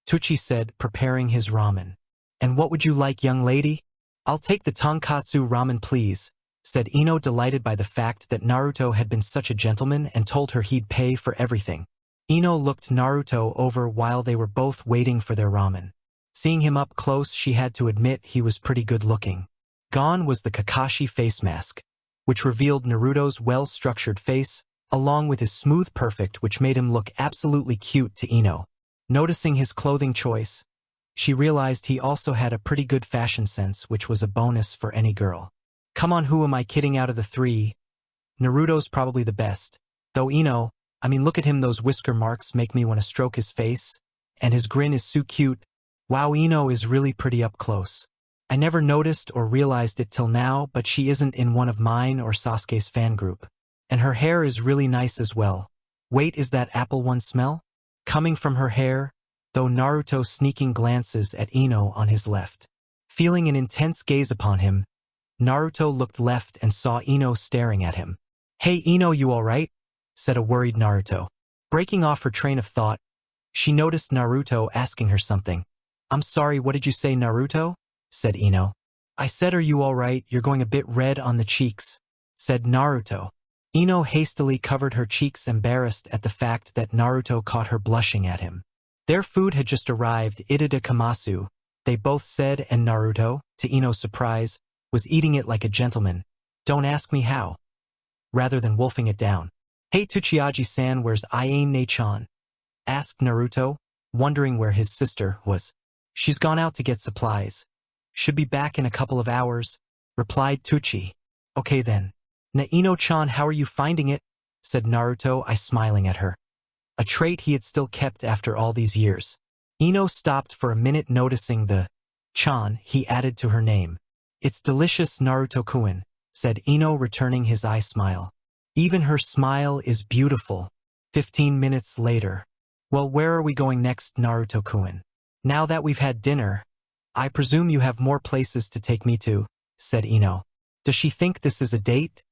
Tuchi said, preparing his ramen. And what would you like, young lady? I'll take the tonkatsu ramen, please, said Ino, delighted by the fact that Naruto had been such a gentleman and told her he'd pay for everything. Ino looked Naruto over while they were both waiting for their ramen. Seeing him up close, she had to admit he was pretty good looking. Gone was the Kakashi face mask, which revealed Naruto's well-structured face, along with his smooth perfect, which made him look absolutely cute to Ino. Noticing his clothing choice, she realized he also had a pretty good fashion sense, which was a bonus for any girl. Come on, who am I kidding? Out of the three, Naruto's probably the best. Though Ino, I mean, look at him, those whisker marks make me want to stroke his face, and his grin is so cute. Wow, Ino is really pretty up close. I never noticed or realized it till now, but she isn't in one of mine or Sasuke's fan group. And her hair is really nice as well. Wait, is that apple one smell coming from her hair? Though Naruto sneaking glances at Ino on his left. Feeling an intense gaze upon him, Naruto looked left and saw Ino staring at him. Hey Ino, you alright? Said a worried Naruto. Breaking off her train of thought, she noticed Naruto asking her something. I'm sorry, what did you say, Naruto? Said Ino. I said, are you alright? You're going a bit red on the cheeks, said Naruto. Ino hastily covered her cheeks, embarrassed at the fact that Naruto caught her blushing at him. Their food had just arrived, Itade Kamasu, they both said, and Naruto, to Ino's surprise, was eating it like a gentleman. Don't ask me how. Rather than wolfing it down. Hey Tuchiaji-san, where's Ayane-chan? Asked Naruto, wondering where his sister was. She's gone out to get supplies. Should be back in a couple of hours, replied Tuchi. Okay then. Na-Ino-chan, how are you finding it? Said Naruto, smiling at her. A trait he had still kept after all these years. Ino stopped for a minute, noticing the chan he added to her name. It's delicious, Naruto-kun, said Ino, returning his eye smile. Even her smile is beautiful. 15 minutes later. Well, where are we going next, Naruto-kun? Now that we've had dinner, I presume you have more places to take me to, said Ino. Does she think this is a date?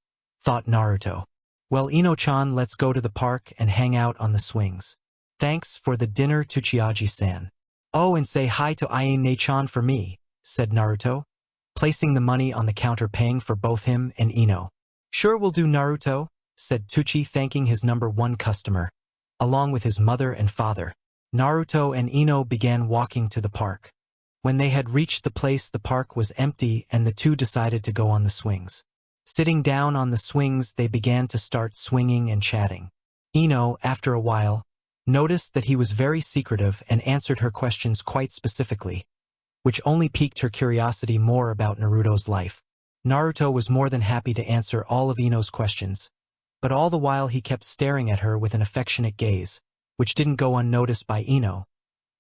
Thought Naruto. Well, Ino-chan, let's go to the park and hang out on the swings. Thanks for the dinner, Tuchiaji-san. Oh, and say hi to Ayane-chan for me, said Naruto, placing the money on the counter, paying for both him and Ino. Sure will do, Naruto, said Tuchi, thanking his #1 customer. Along with his mother and father, Naruto and Ino began walking to the park. When they had reached the place, the park was empty and the two decided to go on the swings. Sitting down on the swings, they began to start swinging and chatting. Ino, after a while, noticed that he was very secretive and answered her questions quite specifically, which only piqued her curiosity more about Naruto's life. Naruto was more than happy to answer all of Ino's questions, but all the while he kept staring at her with an affectionate gaze, which didn't go unnoticed by Ino,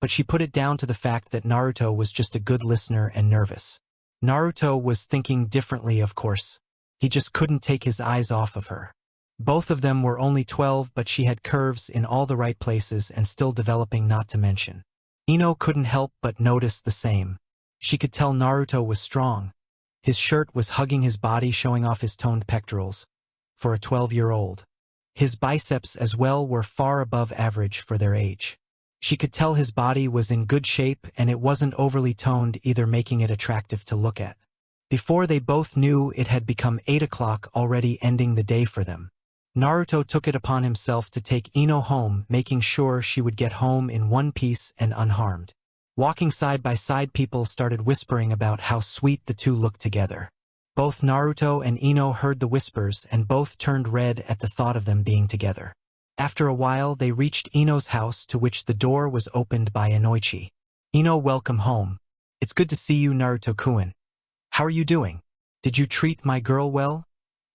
but she put it down to the fact that Naruto was just a good listener and nervous. Naruto was thinking differently, of course. He just couldn't take his eyes off of her. Both of them were only 12, but she had curves in all the right places and still developing, not to mention. Ino couldn't help but notice the same. She could tell Naruto was strong. His shirt was hugging his body, showing off his toned pectorals. For a 12-year-old. His biceps as well were far above average for their age. She could tell his body was in good shape and it wasn't overly toned either, making it attractive to look at. Before they both knew it had become 8 o'clock, already ending the day for them. Naruto took it upon himself to take Ino home, making sure she would get home in one piece and unharmed. Walking side by side, people started whispering about how sweet the two looked together. Both Naruto and Ino heard the whispers and both turned red at the thought of them being together. After a while they reached Ino's house, to which the door was opened by Inoichi. Ino, welcome home. It's good to see you, Naruto-kun. How are you doing? Did you treat my girl well?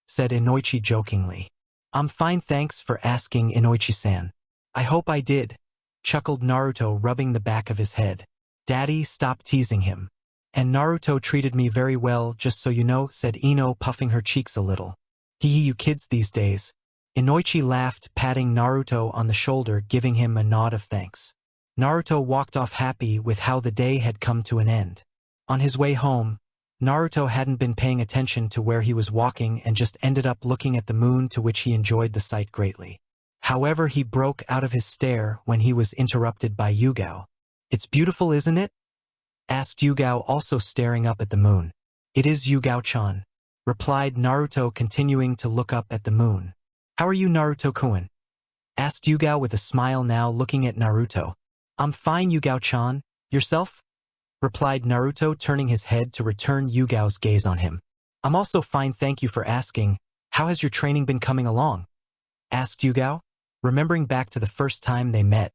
Said Inoichi jokingly. I'm fine, thanks for asking, Inoichi-san. I hope I did, chuckled Naruto, rubbing the back of his head. Daddy, stop teasing him. And Naruto treated me very well, just so you know, said Ino, puffing her cheeks a little. Hee, you kids these days. Inoichi laughed, patting Naruto on the shoulder, giving him a nod of thanks. Naruto walked off, happy with how the day had come to an end. On his way home, Naruto hadn't been paying attention to where he was walking and just ended up looking at the moon, to which he enjoyed the sight greatly. However, he broke out of his stare when he was interrupted by Yugao. It's beautiful, isn't it? Asked Yugao, also staring up at the moon. It is, Yugao-chan, replied Naruto, continuing to look up at the moon. How are you, Naruto-kun? Asked Yugao with a smile, now looking at Naruto. I'm fine, Yugao-chan. Yourself? Replied Naruto, turning his head to return Yugao's gaze on him. I'm also fine, thank you for asking. How has your training been coming along? Asked Yugao, remembering back to the first time they met,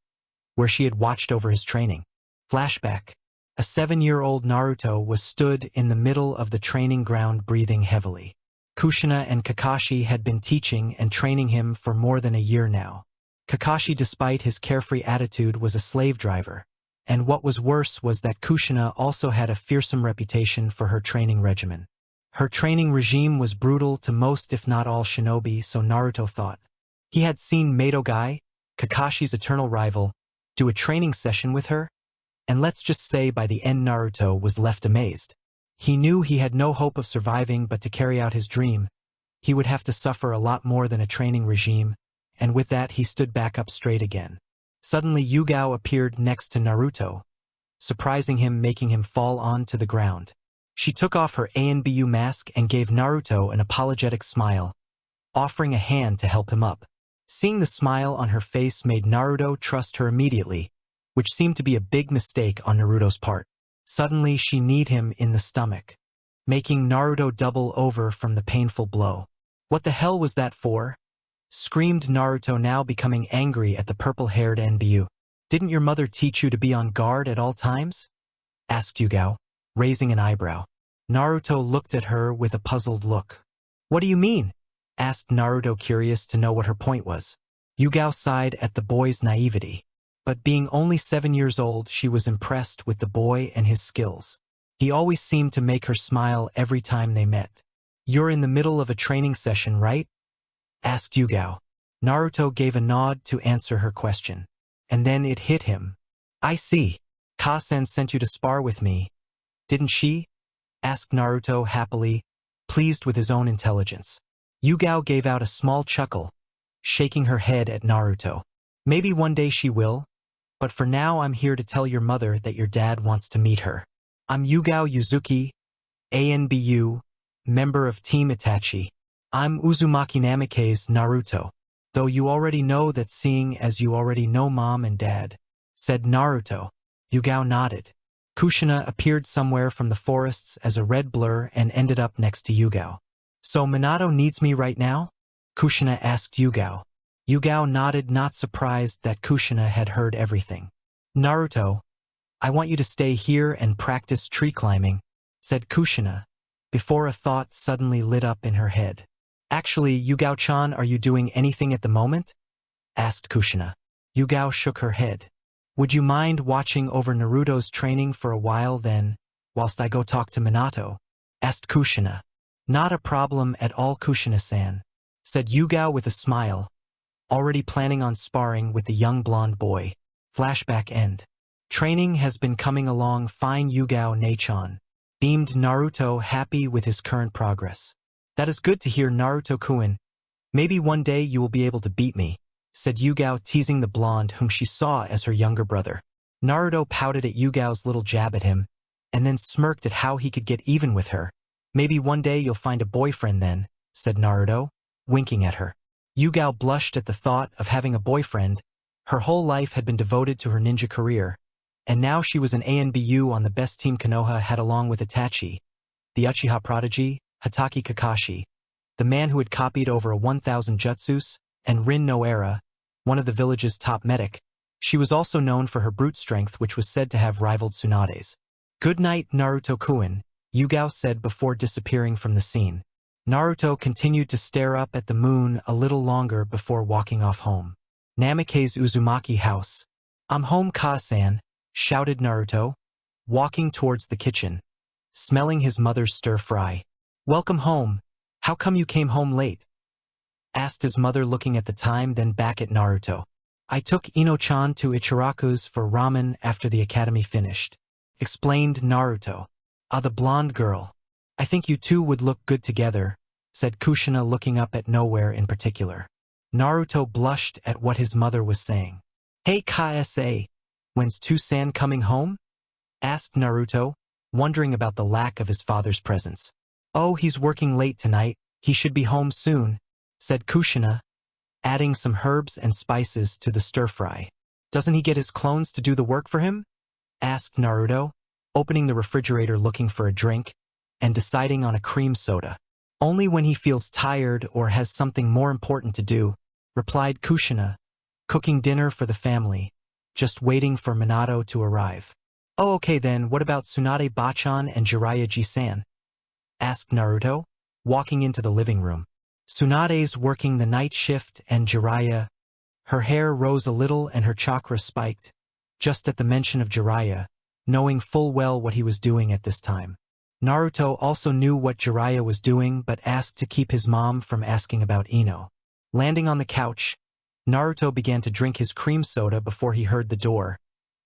where she had watched over his training. Flashback. A 7-year-old Naruto was stood in the middle of the training ground, breathing heavily. Kushina and Kakashi had been teaching and training him for more than a year now. Kakashi, despite his carefree attitude, was a slave driver. And what was worse was that Kushina also had a fearsome reputation for her training regimen. Her training regime was brutal to most, if not all, shinobi, so Naruto thought. He had seen Madogai, Kakashi's eternal rival, do a training session with her, and let's just say by the end Naruto was left amazed. He knew he had no hope of surviving, but to carry out his dream, he would have to suffer a lot more than a training regime, and with that he stood back up straight again. Suddenly Yugao appeared next to Naruto, surprising him, making him fall onto the ground. She took off her ANBU mask and gave Naruto an apologetic smile, offering a hand to help him up. Seeing the smile on her face made Naruto trust her immediately, which seemed to be a big mistake on Naruto's part. Suddenly she kneed him in the stomach, making Naruto double over from the painful blow. What the hell was that for? Screamed Naruto, now becoming angry at the purple-haired NBU. Didn't your mother teach you to be on guard at all times? Asked Yugao, raising an eyebrow. Naruto looked at her with a puzzled look. What do you mean? Asked Naruto, curious to know what her point was. Yugao sighed at the boy's naivety. But being only 7 years old, she was impressed with the boy and his skills. He always seemed to make her smile every time they met. You're in the middle of a training session, right? Asked Yugao. Naruto gave a nod to answer her question. And then it hit him. I see. Ka-sen sent you to spar with me, didn't she? Asked Naruto happily, pleased with his own intelligence. Yugao gave out a small chuckle, shaking her head at Naruto. Maybe one day she will, but for now I'm here to tell your mother that your dad wants to meet her. I'm Yugao Yuzuki, ANBU, member of Team Itachi. I'm Uzumaki Namikaze's Naruto, though you already know that, seeing as you already know Mom and Dad, said Naruto. Yugao nodded. Kushina appeared somewhere from the forests as a red blur and ended up next to Yugao. So Minato needs me right now? Kushina asked Yugao. Yugao nodded, not surprised that Kushina had heard everything. Naruto, I want you to stay here and practice tree climbing, said Kushina, before a thought suddenly lit up in her head. Actually, Yugao-chan, are you doing anything at the moment? Asked Kushina. Yugao shook her head. Would you mind watching over Naruto's training for a while then, whilst I go talk to Minato? Asked Kushina. Not a problem at all, Kushina-san, said Yugao with a smile, already planning on sparring with the young blonde boy. Flashback end. Training has been coming along fine, Yugao-ne-chan, beamed Naruto, happy with his current progress. That is good to hear, Naruto-kun. Maybe one day you will be able to beat me, said Yugao, teasing the blonde whom she saw as her younger brother. Naruto pouted at Yugao's little jab at him, and then smirked at how he could get even with her. Maybe one day you'll find a boyfriend then, said Naruto, winking at her. Yugao blushed at the thought of having a boyfriend. Her whole life had been devoted to her ninja career, and now she was an ANBU on the best team Konoha had along with Itachi, the Uchiha prodigy, Hatake Kakashi, the man who had copied over 1,000 jutsus, and Rin no Era, one of the village's top medic. She was also known for her brute strength, which was said to have rivaled Tsunade's. Good night, Naruto-kun, Yugao said before disappearing from the scene. Naruto continued to stare up at the moon a little longer before walking off home. Namikaze's Uzumaki house. I'm home, Ka-san, shouted Naruto, walking towards the kitchen, smelling his mother's stir-fry. Welcome home. How come you came home late? Asked his mother, looking at the time, then back at Naruto. I took Ino-chan to Ichiraku's for ramen after the academy finished, explained Naruto. Ah, the blonde girl. I think you two would look good together, said Kushina, looking up at nowhere in particular. Naruto blushed at what his mother was saying. Hey Ka-sa, when's Tusan coming home? Asked Naruto, wondering about the lack of his father's presence. Oh, he's working late tonight, he should be home soon, said Kushina, adding some herbs and spices to the stir-fry. Doesn't he get his clones to do the work for him? Asked Naruto, opening the refrigerator looking for a drink, and deciding on a cream soda. Only when he feels tired or has something more important to do, replied Kushina, cooking dinner for the family, just waiting for Minato to arrive. Oh, okay then, what about Tsunade Bachan and Jiraiya Ji-san? Asked Naruto, walking into the living room. Tsunade's working the night shift and Jiraiya. Her hair rose a little and her chakra spiked, just at the mention of Jiraiya, knowing full well what he was doing at this time. Naruto also knew what Jiraiya was doing but asked to keep his mom from asking about Ino. Landing on the couch, Naruto began to drink his cream soda before he heard the door.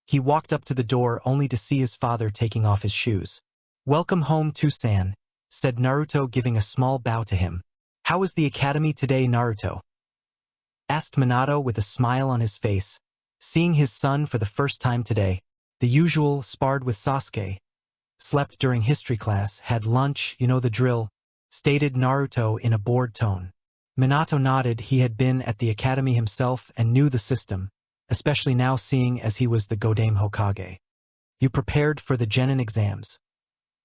He walked up to the door only to see his father taking off his shoes. Welcome home, Tusan, said Naruto, giving a small bow to him. How was the academy today, Naruto? Asked Minato with a smile on his face, seeing his son for the first time today. The usual, sparred with Sasuke, slept during history class, had lunch, you know the drill, stated Naruto in a bored tone. Minato nodded. He had been at the academy himself and knew the system, especially now seeing as he was the Godame Hokage. You prepared for the Genin exams?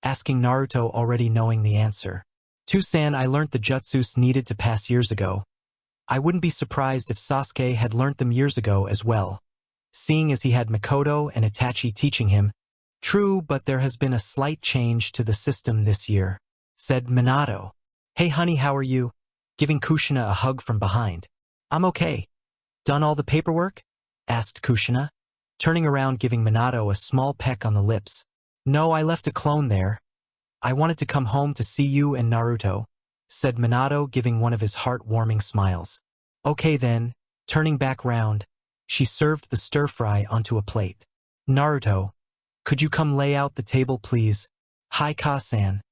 Asking Naruto, already knowing the answer. Tusan, I learnt the jutsus needed to pass years ago. I wouldn't be surprised if Sasuke had learnt them years ago as well, seeing as he had Mikoto and Itachi teaching him. True, but there has been a slight change to the system this year, said Minato. Hey honey, how are you? Giving Kushina a hug from behind. I'm okay. Done all the paperwork? Asked Kushina, turning around, giving Minato a small peck on the lips. No, I left a clone there. I wanted to come home to see you and Naruto, said Minato, giving one of his heart-warming smiles. Okay then, turning back round, she served the stir-fry onto a plate. Naruto, could you come lay out the table please? Hi Ka-san,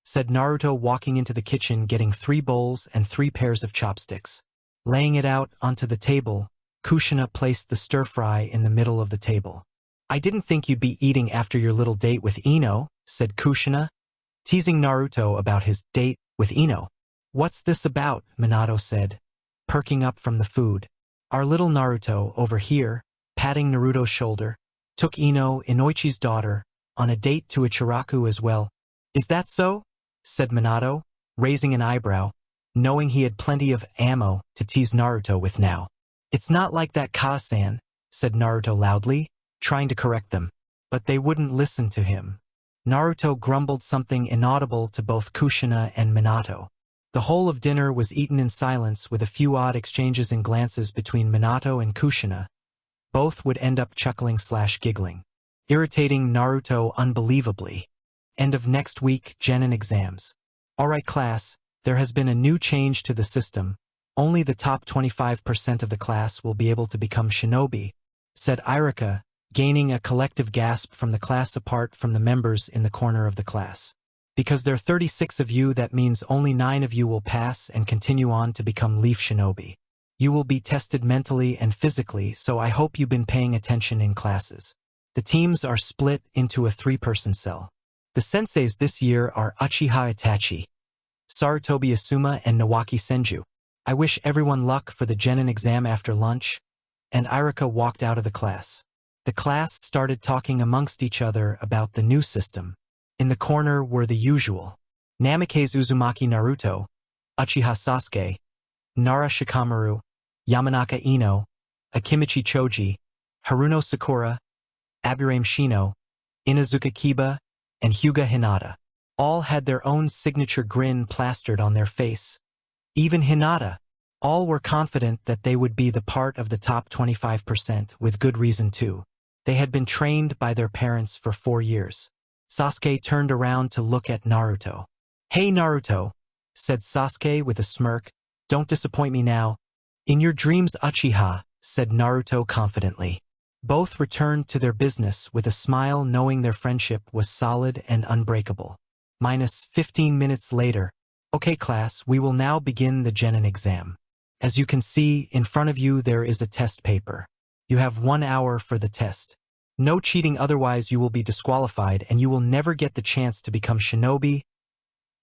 said Naruto, walking into the kitchen, getting 3 bowls and 3 pairs of chopsticks. Laying it out onto the table, Kushina placed the stir-fry in the middle of the table. I didn't think you'd be eating after your little date with Ino, said Kushina, teasing Naruto about his date with Ino. What's this about? Minato said, perking up from the food. Our little Naruto over here, patting Naruto's shoulder, took Ino, Inoichi's daughter, on a date to Ichiraku as well. Is that so? Said Minato, raising an eyebrow, knowing he had plenty of ammo to tease Naruto with now. It's not like that, Ka-san, said Naruto loudly, trying to correct them. But they wouldn't listen to him. Naruto grumbled something inaudible to both Kushina and Minato. The whole of dinner was eaten in silence, with a few odd exchanges and glances between Minato and Kushina. Both would end up chuckling/giggling, irritating Naruto unbelievably. End of next week, Genin exams. Alright class, there has been a new change to the system. Only the top 25% of the class will be able to become shinobi, said Irika, gaining a collective gasp from the class apart from the members in the corner of the class. Because there are 36 of you, that means only 9 of you will pass and continue on to become Leaf Shinobi. You will be tested mentally and physically, so I hope you've been paying attention in classes. The teams are split into a 3-person cell. The senseis this year are Uchiha Itachi, Sarutobi Asuma, and Nawaki Senju. I wish everyone luck for the genin exam after lunch, and Irika walked out of the class. The class started talking amongst each other about the new system. In the corner were the usual. Namikaze Uzumaki Naruto, Uchiha Sasuke, Nara Shikamaru, Yamanaka Ino, Akimichi Choji, Haruno Sakura, Aburame Shino, Inazuka Kiba, and Hyuga Hinata. All had their own signature grin plastered on their face. Even Hinata. All were confident that they would be the part of the top 25%, with good reason too. They had been trained by their parents for 4 years. Sasuke turned around to look at Naruto. "Hey Naruto," said Sasuke with a smirk, "don't disappoint me now." "In your dreams, Uchiha," said Naruto confidently. Both returned to their business with a smile, knowing their friendship was solid and unbreakable. -15 minutes later. "Okay class, we will now begin the genin exam. As you can see, in front of you there is a test paper. You have 1 hour for the test. No cheating, otherwise you will be disqualified and you will never get the chance to become shinobi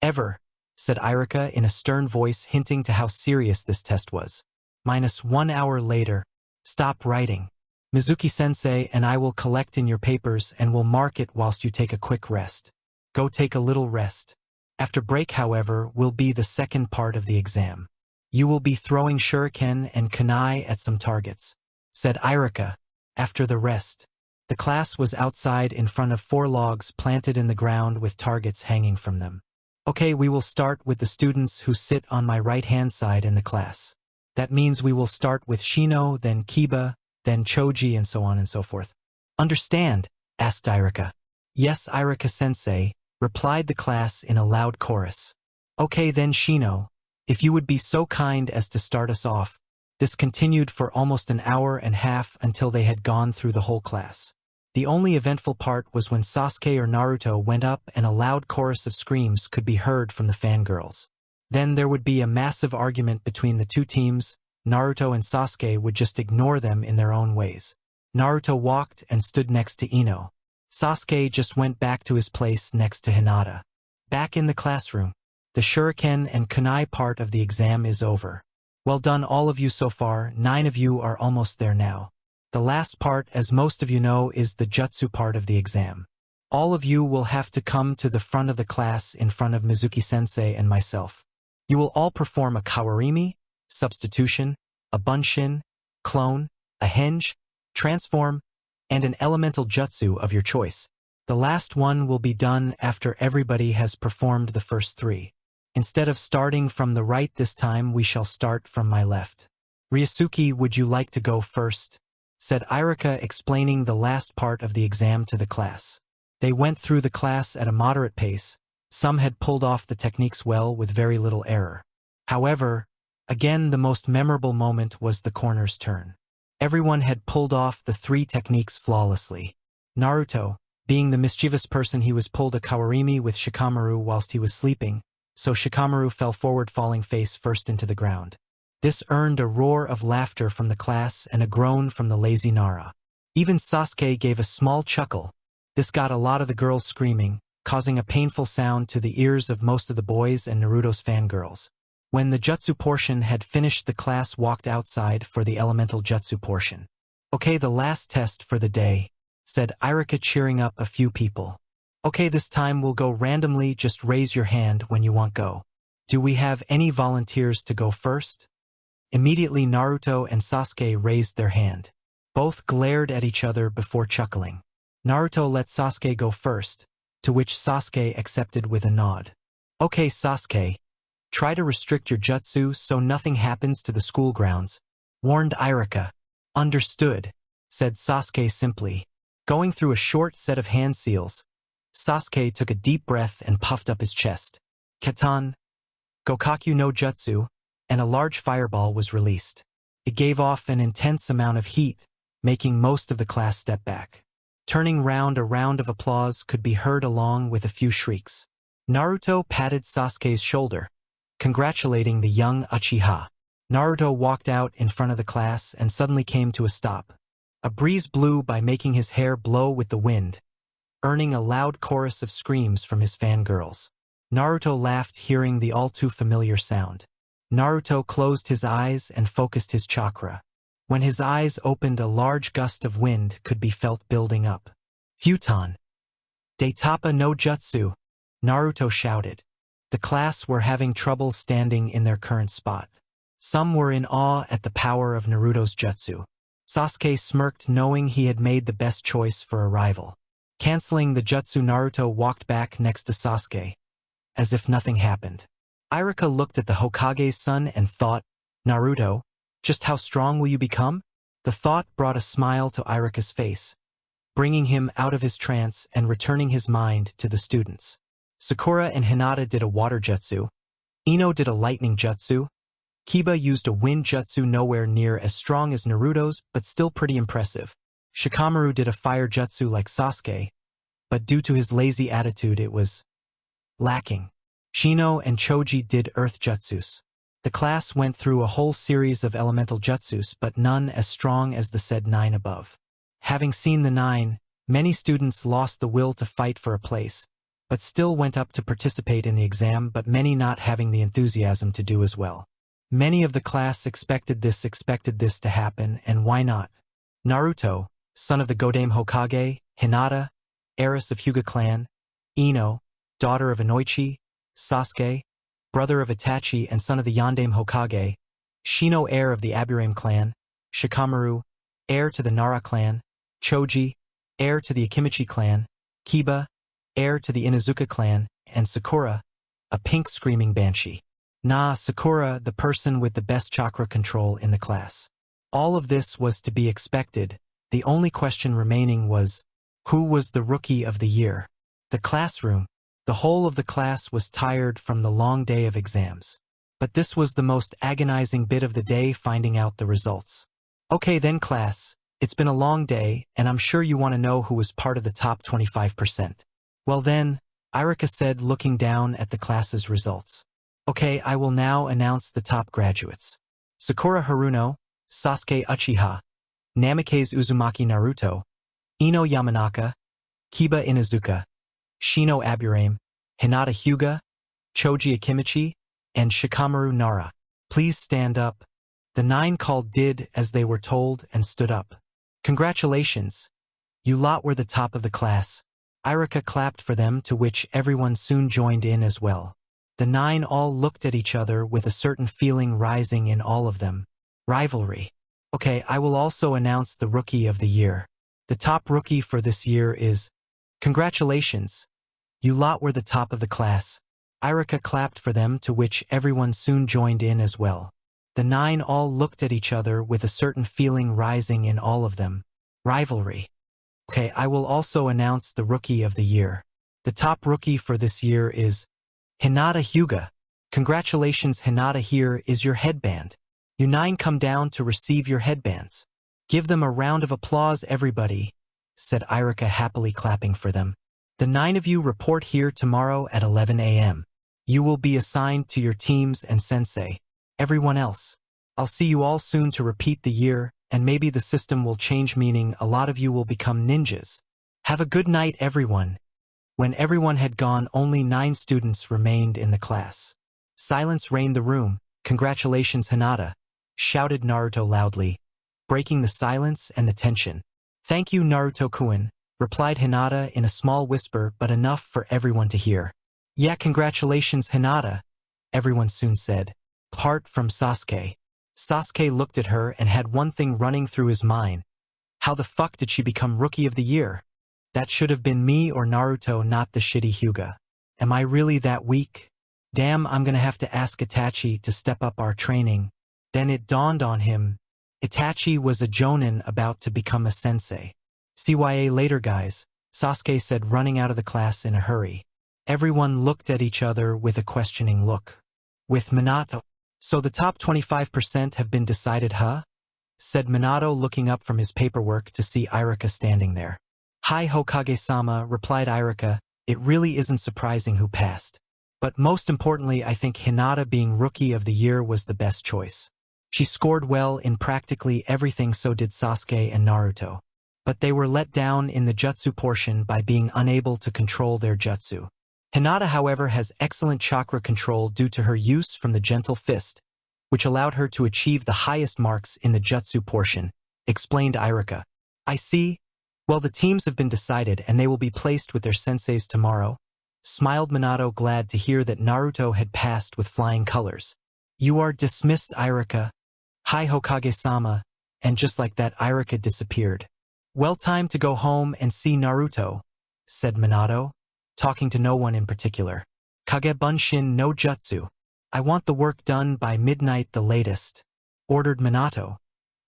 ever," said Irika in a stern voice, hinting to how serious this test was. -1 hour later. "Stop writing. Mizuki-sensei and I will collect in your papers and will mark it whilst you take a quick rest. Go take a little rest. After break, however, will be the second part of the exam. You will be throwing shuriken and kunai at some targets," said Irika. After the rest. The class was outside in front of 4 logs planted in the ground with targets hanging from them. "Okay, we will start with the students who sit on my right-hand side in the class. That means we will start with Shino, then Kiba, then Choji, and so on and so forth. Understand?" asked Irika. "Yes, Irika-sensei," replied the class in a loud chorus. "Okay then Shino, if you would be so kind as to start us off." This continued for almost an hour and a half until they had gone through the whole class. The only eventful part was when Sasuke or Naruto went up and a loud chorus of screams could be heard from the fangirls. Then there would be a massive argument between the two teams. Naruto and Sasuke would just ignore them in their own ways. Naruto walked and stood next to Ino. Sasuke just went back to his place next to Hinata. Back in the classroom. The shuriken and kunai part of the exam is over. Well done all of you so far. 9 of you are almost there now. The last part, as most of you know, is the jutsu part of the exam. All of you will have to come to the front of the class in front of Mizuki-sensei and myself. You will all perform a kawarimi, substitution, a bunshin, clone, a henge, transform, and an elemental jutsu of your choice. The last one will be done after everybody has performed the first 3. Instead of starting from the right this time, we shall start from my left. "Ryusuke, would you like to go first?" said Irika, explaining the last part of the exam to the class. They went through the class at a moderate pace. Some had pulled off the techniques well with very little error. However, again the most memorable moment was the corner's turn. Everyone had pulled off the 3 techniques flawlessly. Naruto, being the mischievous person he was, pulled a kawarimi with Shikamaru whilst he was sleeping, so Shikamaru fell forward, falling face first into the ground. This earned a roar of laughter from the class and a groan from the lazy Nara. Even Sasuke gave a small chuckle. This got a lot of the girls screaming, causing a painful sound to the ears of most of the boys and Naruto's fangirls. When the jutsu portion had finished, the class walked outside for the elemental jutsu portion. "Okay, the last test for the day," said Irika, cheering up a few people. "Okay, this time we'll go randomly, just raise your hand when you want go. Do we have any volunteers to go first?" Immediately Naruto and Sasuke raised their hand. Both glared at each other before chuckling. Naruto let Sasuke go first, to which Sasuke accepted with a nod. "Okay Sasuke, try to restrict your jutsu so nothing happens to the school grounds," warned Irika. "Understood," said Sasuke simply. Going through a short set of hand seals, Sasuke took a deep breath and puffed up his chest. Katan, Gokaku no Jutsu, and a large fireball was released. It gave off an intense amount of heat, making most of the class step back. Turning round, a round of applause could be heard along with a few shrieks. Naruto patted Sasuke's shoulder, congratulating the young Uchiha. Naruto walked out in front of the class and suddenly came to a stop. A breeze blew by making his hair blow with the wind, earning a loud chorus of screams from his fangirls. Naruto laughed hearing the all-too-familiar sound. Naruto closed his eyes and focused his chakra. When his eyes opened, a large gust of wind could be felt building up. Futon! Daitapa no jutsu! Naruto shouted. The class were having trouble standing in their current spot. Some were in awe at the power of Naruto's jutsu. Sasuke smirked knowing he had made the best choice for a rival. Canceling the jutsu, Naruto walked back next to Sasuke, as if nothing happened. Iruka looked at the Hokage's son and thought, Naruto, just how strong will you become? The thought brought a smile to Iruka's face, bringing him out of his trance and returning his mind to the students. Sakura and Hinata did a water jutsu. Ino did a lightning jutsu. Kiba used a wind jutsu nowhere near as strong as Naruto's, but still pretty impressive. Shikamaru did a fire jutsu like Sasuke, but due to his lazy attitude it was lacking. Shino and Choji did earth jutsus. The class went through a whole series of elemental jutsus, but none as strong as the said 9 above. Having seen the 9, many students lost the will to fight for a place, but still went up to participate in the exam, but many not having the enthusiasm to do as well. Many of the class expected this to happen, and why not? Naruto, son of the Godame Hokage, Hinata, heiress of Hyuga clan, Ino, daughter of Inoichi, Sasuke, brother of Itachi and son of the Yondaime Hokage, Shino, heir of the Aburame clan, Shikamaru, heir to the Nara clan, Choji, heir to the Akimichi clan, Kiba, heir to the Inuzuka clan, and Sakura, a pink screaming banshee. Sakura, the person with the best chakra control in the class. All of this was to be expected. The only question remaining was, who was the rookie of the year? The classroom. The whole of the class was tired from the long day of exams. But this was the most agonizing bit of the day, finding out the results. Okay then class, it's been a long day, and I'm sure you want to know who was part of the top 25%. Well then, Iruka said, looking down at the class's results. Okay, I will now announce the top graduates. Sakura Haruno, Sasuke Uchiha, Namikaze Uzumaki Naruto, Ino Yamanaka, Kiba Inuzuka, Shino Aburame, Hinata Hyuga, Choji Akimichi, and Shikamaru Nara. Please stand up. The 9 called did as they were told and stood up. Congratulations. You lot were the top of the class. Iruka clapped for them, to which everyone soon joined in as well. The 9 all looked at each other with a certain feeling rising in all of them. Rivalry. Okay, I will also announce the rookie of the year. The top rookie for this year is... Congratulations. You lot were the top of the class. Iruka clapped for them, to which everyone soon joined in as well. The 9 all looked at each other with a certain feeling rising in all of them. Rivalry. Okay, I will also announce the rookie of the year. The top rookie for this year is... Hinata Hyuga. Congratulations Hinata, here is your headband. You 9 come down to receive your headbands. Give them a round of applause everybody, said Iruka, happily clapping for them. The 9 of you report here tomorrow at 11 a.m. You will be assigned to your teams and sensei. Everyone else, I'll see you all soon to repeat the year, and maybe the system will change, meaning a lot of you will become ninjas. Have a good night everyone. When everyone had gone, only 9 students remained in the class. Silence reigned the room. Congratulations Hinata, shouted Naruto loudly, breaking the silence and the tension. Thank you Naruto-kun, replied Hinata in a small whisper, but enough for everyone to hear. Yeah, congratulations Hinata, everyone soon said. Apart from Sasuke. Sasuke looked at her and had one thing running through his mind. How the fuck did she become rookie of the year? That should have been me or Naruto, not the shitty Hyuga. Am I really that weak? Damn, I'm gonna have to ask Itachi to step up our training. Then it dawned on him. Itachi was a jonin about to become a sensei. CYA later guys, Sasuke said, running out of the class in a hurry. Everyone looked at each other with a questioning look. With Minato. So the top 25% have been decided, huh? Said Minato, looking up from his paperwork to see Iruka standing there. Hi Hokage-sama, replied Iruka, it really isn't surprising who passed. But most importantly, I think Hinata being rookie of the year was the best choice. She scored well in practically everything, so did Sasuke and Naruto. But they were let down in the jutsu portion by being unable to control their jutsu. Hinata, however, has excellent chakra control due to her use from the gentle fist, which allowed her to achieve the highest marks in the jutsu portion, explained Irika. I see. Well, the teams have been decided and they will be placed with their senseis tomorrow, smiled Minato, glad to hear that Naruto had passed with flying colors. You are dismissed, Irika. Hi, Hokage-sama, and just like that, Irika disappeared. Well, time to go home and see Naruto, said Minato, talking to no one in particular. Kage Bunshin no Jutsu. I want the work done by midnight the latest, ordered Minato.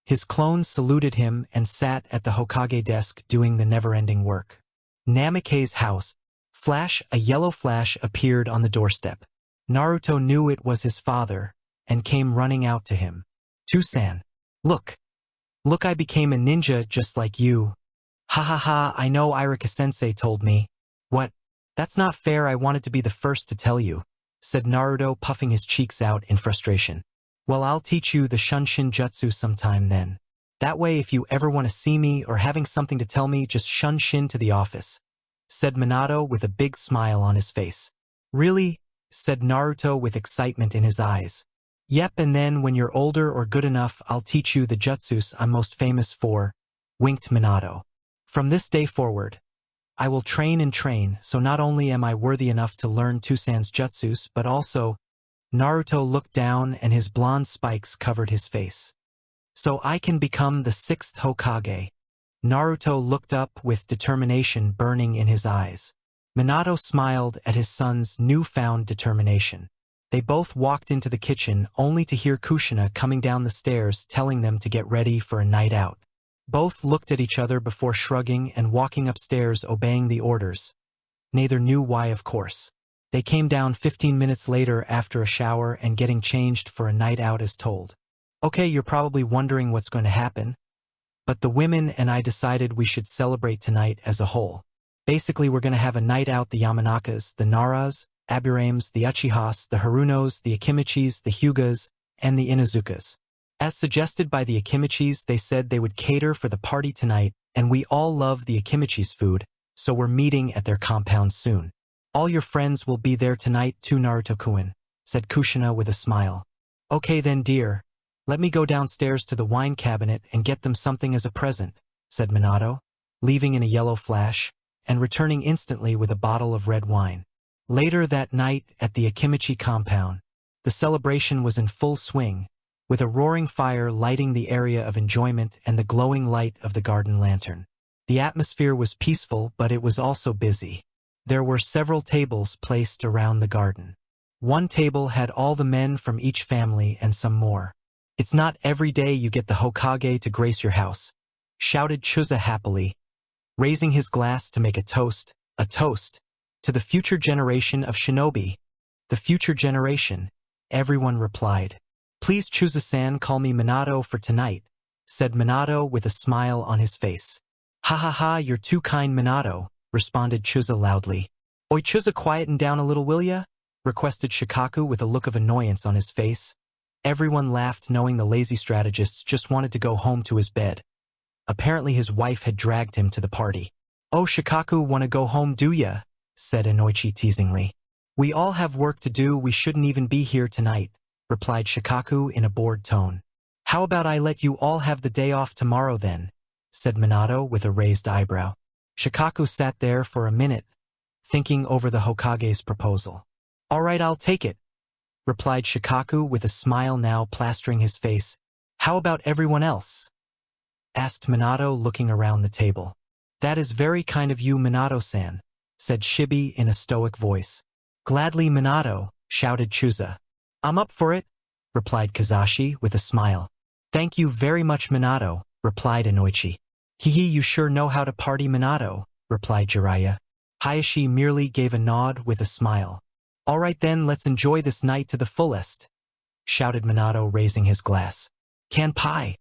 His clones saluted him and sat at the Hokage desk doing the never-ending work. Namikaze's house. Flash, a yellow flash appeared on the doorstep. Naruto knew it was his father and came running out to him. Tusan. Look. Look, I became a ninja just like you. Ha ha ha, I know, Irika-sensei told me. What? That's not fair, I wanted to be the first to tell you, said Naruto, puffing his cheeks out in frustration. Well, I'll teach you the Shunshin Jutsu sometime then. That way, if you ever want to see me or having something to tell me, just Shunshin to the office, said Minato with a big smile on his face. Really? Said Naruto with excitement in his eyes. Yep, and then when you're older or good enough, I'll teach you the jutsus I'm most famous for, winked Minato. From this day forward, I will train and train, so not only am I worthy enough to learn Tusan's jutsus, but also, Naruto looked down and his blonde spikes covered his face. So I can become the 6th Hokage. Naruto looked up with determination burning in his eyes. Minato smiled at his son's newfound determination. They both walked into the kitchen only to hear Kushina coming down the stairs telling them to get ready for a night out. Both looked at each other before shrugging and walking upstairs obeying the orders. Neither knew why, of course. They came down 15 minutes later after a shower and getting changed for a night out as told. Okay, you're probably wondering what's going to happen. But the women and I decided we should celebrate tonight as a whole. Basically, we're going to have a night out, the Yamanakas, the Naras, Aburames, the Uchihas, the Harunos, the Akimichis, the Hyugas, and the Inuzukas. As suggested by the Akimichis, they said they would cater for the party tonight, and we all love the Akimichis' food, so we're meeting at their compound soon. All your friends will be there tonight too, Naruto-kun, said Kushina with a smile. Okay then, dear. Let me go downstairs to the wine cabinet and get them something as a present, said Minato, leaving in a yellow flash, and returning instantly with a bottle of red wine. Later that night at the Akimichi compound, the celebration was in full swing, with a roaring fire lighting the area of enjoyment and the glowing light of the garden lantern. The atmosphere was peaceful, but it was also busy. There were several tables placed around the garden. One table had all the men from each family and some more. It's not every day you get the Hokage to grace your house, shouted Chuza happily, raising his glass to make a toast, to the future generation of shinobi. The future generation, everyone replied. Please, Chuza-san, call me Minato for tonight, said Minato with a smile on his face. Ha ha ha, you're too kind, Minato, responded Chuza loudly. Oi, Chuza, quieten down a little, will ya? Requested Shikaku with a look of annoyance on his face. Everyone laughed, knowing the lazy strategist just wanted to go home to his bed. Apparently his wife had dragged him to the party. Oh, Shikaku, wanna go home, do ya? Said Inoichi teasingly. We all have work to do, we shouldn't even be here tonight, replied Shikaku in a bored tone. How about I let you all have the day off tomorrow then? Said Minato with a raised eyebrow. Shikaku sat there for a minute, thinking over the Hokage's proposal. All right, I'll take it, replied Shikaku with a smile now plastering his face. How about everyone else? Asked Minato, looking around the table. That is very kind of you, Minato-san, said Shibi in a stoic voice. Gladly, Minato, shouted Chuza. I'm up for it, replied Kazashi with a smile. Thank you very much, Minato, replied Inoichi. Hee, you sure know how to party, Minato, replied Jiraiya. Hayashi merely gave a nod with a smile. All right then, let's enjoy this night to the fullest, shouted Minato, raising his glass. Kanpai,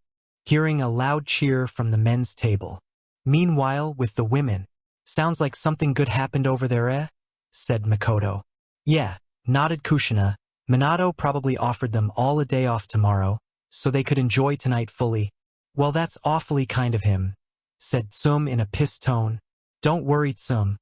hearing a loud cheer from the men's table. Meanwhile, with the women, sounds like something good happened over there, eh? Said Makoto. Yeah, nodded Kushina. Minato probably offered them all a day off tomorrow, so they could enjoy tonight fully. Well, that's awfully kind of him, said Tsum in a pissed tone. Don't worry, Tsum.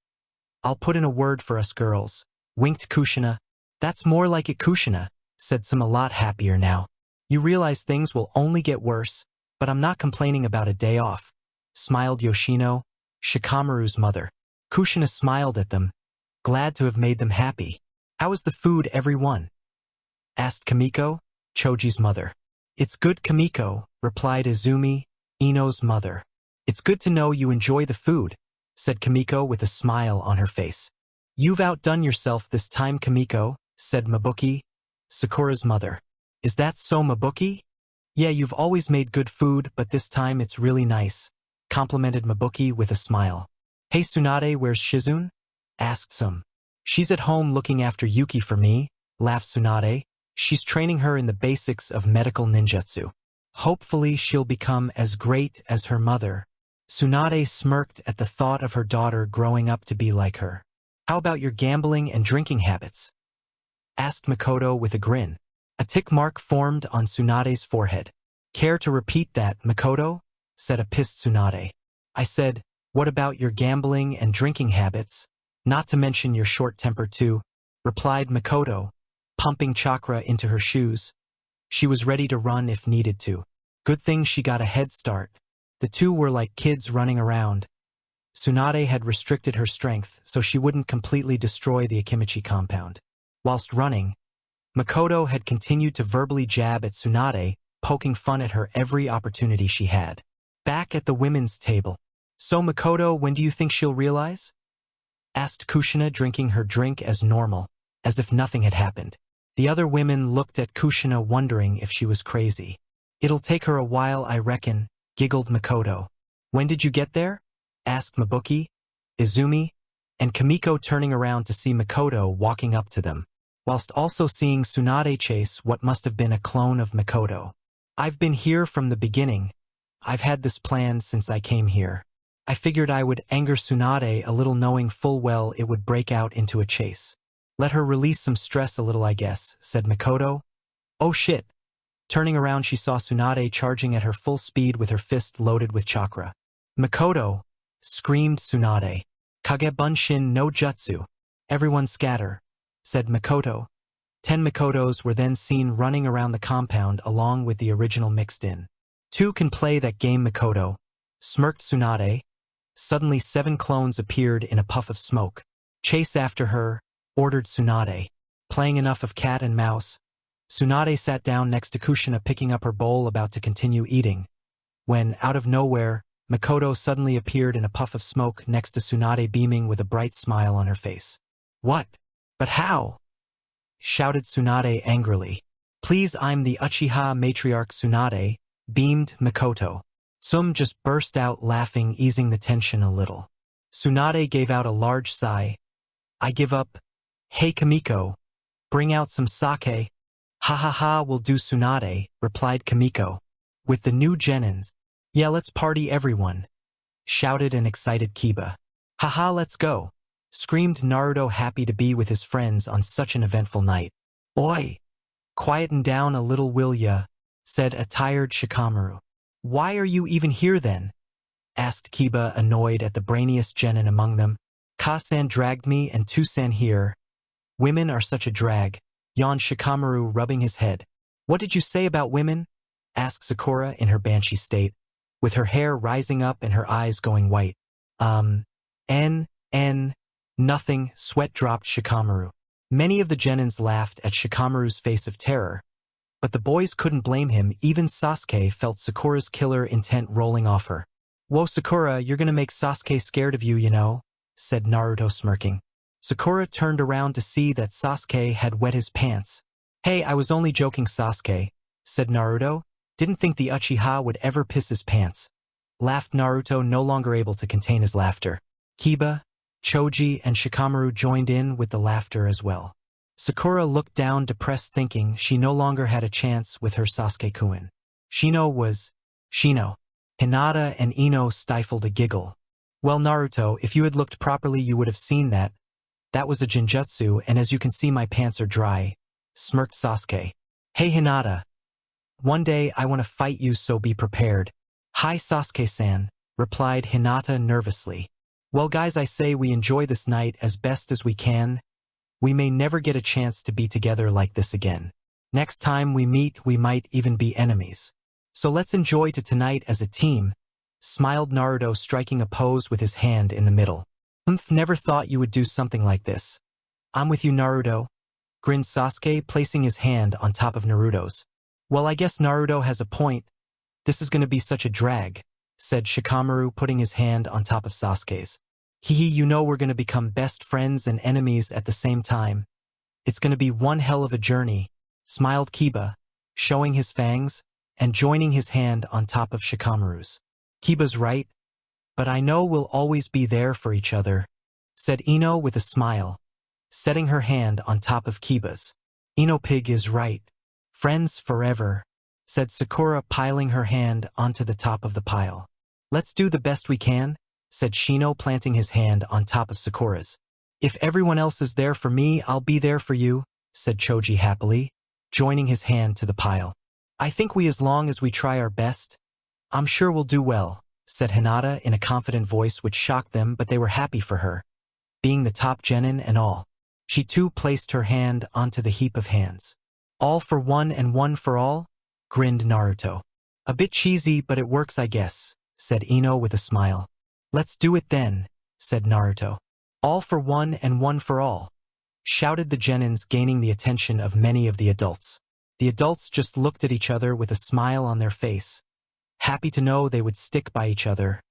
I'll put in a word for us girls, winked Kushina. That's more like it, Kushina, said Tsum, a lot happier now. You realize things will only get worse, but I'm not complaining about a day off, smiled Yoshino, Shikamaru's mother. Kushina smiled at them, glad to have made them happy. How is the food, everyone? Asked Kamiko, Choji's mother. It's good, Kamiko, replied Izumi, Ino's mother. It's good to know you enjoy the food, said Kamiko with a smile on her face. You've outdone yourself this time, Kamiko, said Mabuki, Sakura's mother. Is that so, Mabuki? Yeah, you've always made good food, but this time it's really nice, complimented Mabuki with a smile. Hey Tsunade, where's Shizune? Asked Tsum. She's at home looking after Yuki for me, laughed Tsunade. She's training her in the basics of medical ninjutsu. Hopefully she'll become as great as her mother. Tsunade smirked at the thought of her daughter growing up to be like her. How about your gambling and drinking habits? Asked Makoto with a grin. A tick mark formed on Tsunade's forehead. Care to repeat that, Makoto? Said a pissed Tsunade. I said, what about your gambling and drinking habits? Not to mention your short temper too, replied Makoto, pumping chakra into her shoes. She was ready to run if needed to. Good thing she got a head start. The two were like kids running around. Tsunade had restricted her strength so she wouldn't completely destroy the Akimichi compound. Whilst running, Makoto had continued to verbally jab at Tsunade, poking fun at her every opportunity she had. Back at the women's table. So Makoto, when do you think she'll realize? Asked Kushina, drinking her drink as normal, as if nothing had happened. The other women looked at Kushina wondering if she was crazy. It'll take her a while, I reckon, giggled Makoto. When did you get there? Asked Mabuki, Izumi, and Kamiko, turning around to see Makoto walking up to them, whilst also seeing Tsunade chase what must have been a clone of Makoto. I've been here from the beginning. I've had this plan since I came here. I figured I would anger Tsunade a little, knowing full well it would break out into a chase. Let her release some stress a little, I guess, said Makoto. Oh shit. Turning around, she saw Tsunade charging at her full speed with her fist loaded with chakra. Makoto, screamed Tsunade. Kagebunshin no jutsu. Everyone scatter, said Makoto. 10 Makotos were then seen running around the compound along with the original mixed in. Two can play that game, Makoto, smirked Tsunade. Suddenly 7 clones appeared in a puff of smoke. Chase after her, ordered Tsunade. Playing enough of cat and mouse, Tsunade sat down next to Kushina, picking up her bowl about to continue eating, when, out of nowhere, Makoto suddenly appeared in a puff of smoke next to Tsunade, beaming with a bright smile on her face. What? But how? Shouted Tsunade angrily. Please, I'm the Uchiha matriarch Tsunade, beamed Makoto. Tsum just burst out laughing, easing the tension a little. Tsunade gave out a large sigh. I give up. Hey Kamiko, bring out some sake. Ha ha ha, will do, Tsunade, replied Kamiko. With the new genins. Yeah, let's party, everyone, shouted an excited Kiba. Haha, let's go, screamed Naruto, happy to be with his friends on such an eventful night. Oi! Quieten down a little, will ya? Said a tired Shikamaru. Why are you even here then? Asked Kiba, annoyed at the brainiest genin among them. Ka-san dragged me and Tu-san here. Women are such a drag, yawned Shikamaru, rubbing his head. What did you say about women? Asked Sakura in her banshee state, with her hair rising up and her eyes going white. Nothing, sweat dropped Shikamaru. Many of the genins laughed at Shikamaru's face of terror, but the boys couldn't blame him. Even Sasuke felt Sakura's killer intent rolling off her. Whoa, Sakura, you're gonna make Sasuke scared of you, you know, said Naruto, smirking. Sakura turned around to see that Sasuke had wet his pants. Hey, I was only joking, Sasuke, said Naruto. Didn't think the Uchiha would ever piss his pants. Laughed Naruto, no longer able to contain his laughter. Kiba, Choji, and Shikamaru joined in with the laughter as well. Sakura looked down, depressed, thinking she no longer had a chance with her Sasuke-kun. Shino. Hinata and Ino stifled a giggle. Well, Naruto, if you had looked properly you would have seen that. That was a Jinjutsu, and as you can see my pants are dry, smirked Sasuke. Hey Hinata. one day I want to fight you, so be prepared. Hi Sasuke-san, replied Hinata nervously. Well guys, I say we enjoy this night as best as we can. We may never get a chance to be together like this again. Next time we meet, we might even be enemies. So let's enjoy tonight as a team, smiled Naruto, striking a pose with his hand in the middle. Never thought you would do something like this. I'm with you, Naruto, grinned Sasuke, placing his hand on top of Naruto's. Well, I guess Naruto has a point. This is going to be such a drag, said Shikamaru, putting his hand on top of Sasuke's. You know we're going to become best friends and enemies at the same time. It's going to be one hell of a journey, smiled Kiba, showing his fangs and joining his hand on top of Shikamaru's. Kiba's right, but I know we'll always be there for each other, said Ino with a smile, setting her hand on top of Kiba's. Ino Pig is right. Friends forever, said Sakura, piling her hand onto the top of the pile. Let's do the best we can, said Shino, planting his hand on top of Sakura's. If everyone else is there for me, I'll be there for you, said Choji happily, joining his hand to the pile. I think as long as we try our best, I'm sure we'll do well, said Hinata in a confident voice, which shocked them, but they were happy for her. Being the top genin and all, she too placed her hand onto the heap of hands. All for one and one for all? Grinned Naruto. A bit cheesy, but it works, I guess, said Ino with a smile. Let's do it then, said Naruto. All for one and one for all, shouted the genins, gaining the attention of many of the adults. The adults just looked at each other with a smile on their face, happy to know they would stick by each other,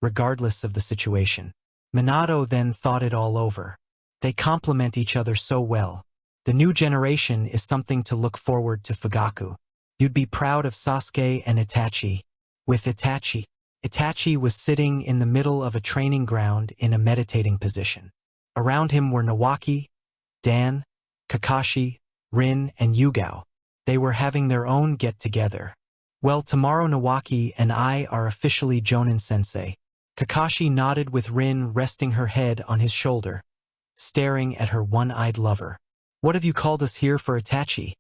regardless of the situation. Minato then thought it all over. They complement each other so well. The new generation is something to look forward to. Fugaku. You'd be proud of Sasuke and Itachi. With Itachi was sitting in the middle of a training ground in a meditating position. Around him were Nawaki, Dan, Kakashi, Rin, and Yugao. They were having their own get-together. Well, tomorrow Nawaki and I are officially Jonin-sensei. Kakashi nodded, with Rin resting her head on his shoulder, staring at her one-eyed lover. What have you called us here for, Itachi?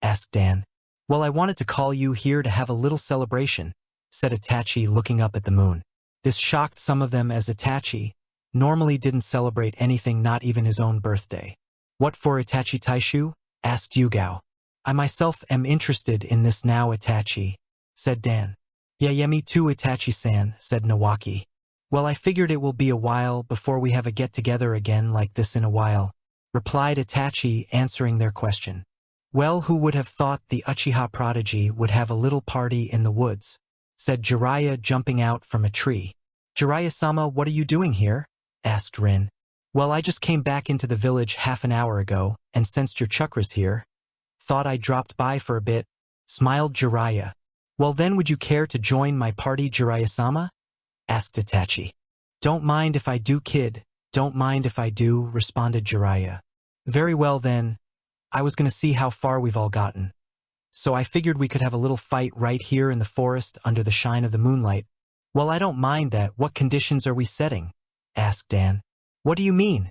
Asked Dan. Well, I wanted to call you here to have a little celebration, said Itachi, looking up at the moon. This shocked some of them, as Itachi normally didn't celebrate anything, not even his own birthday. What for, Itachi Taishu? Asked Yugao. I myself am interested in this now, Itachi, said Dan. Yeah, me too, Itachi-san, said Nawaki. Well, I figured it will be a while before we have a get-together again like this in a while, replied Itachi, answering their question. Well, who would have thought the Uchiha prodigy would have a little party in the woods, said Jiraiya, jumping out from a tree. Jiraiya-sama, what are you doing here? Asked Rin. Well, I just came back into the village half an hour ago and sensed your chakras here. Thought I dropped by for a bit, smiled Jiraiya. Well then, would you care to join my party, Jiraiya-sama? Asked Itachi. Don't mind if I do, kid. Don't mind if I do, responded Jiraiya. Very well then. I was going to see how far we've all gotten. So I figured we could have a little fight right here in the forest under the shine of the moonlight. Well, I don't mind that. What conditions are we setting? Asked Dan. What do you mean?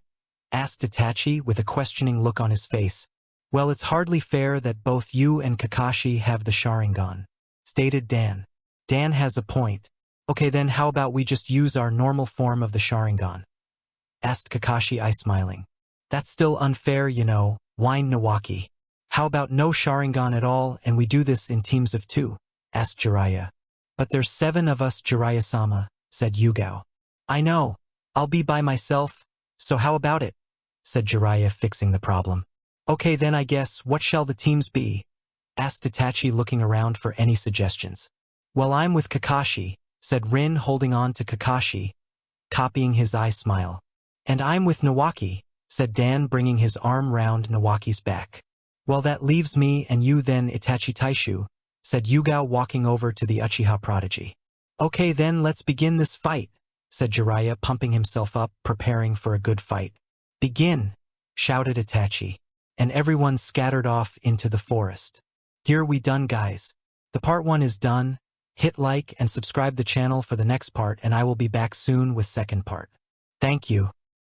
Asked Itachi with a questioning look on his face. Well, it's hardly fair that both you and Kakashi have the Sharingan, stated Dan. Dan has a point. Okay then, how about we just use our normal form of the Sharingan? Asked Kakashi, smiling. That's still unfair, you know, whined Nawaki. How about no Sharingan at all and we do this in teams of 2? Asked Jiraiya. But there's 7 of us, Jiraiya-sama, said Yugao. I know. I'll be by myself, so how about it? Said Jiraiya, fixing the problem. Okay then, I guess, what shall the teams be? Asked Itachi, looking around for any suggestions. Well, I'm with Kakashi, said Rin, holding on to Kakashi, copying his smile. And I'm with Nawaki, said Dan, bringing his arm round Nawaki's back. Well, that leaves me and you then, Itachi Taishu, said Yugao, walking over to the Uchiha prodigy. Okay then, let's begin this fight, said Jiraiya, pumping himself up, preparing for a good fight. Begin, shouted Itachi, and everyone scattered off into the forest. Here we done, guys. The part 1 is done. Hit like and subscribe the channel for the next part, and I will be back soon with second part. Thank you.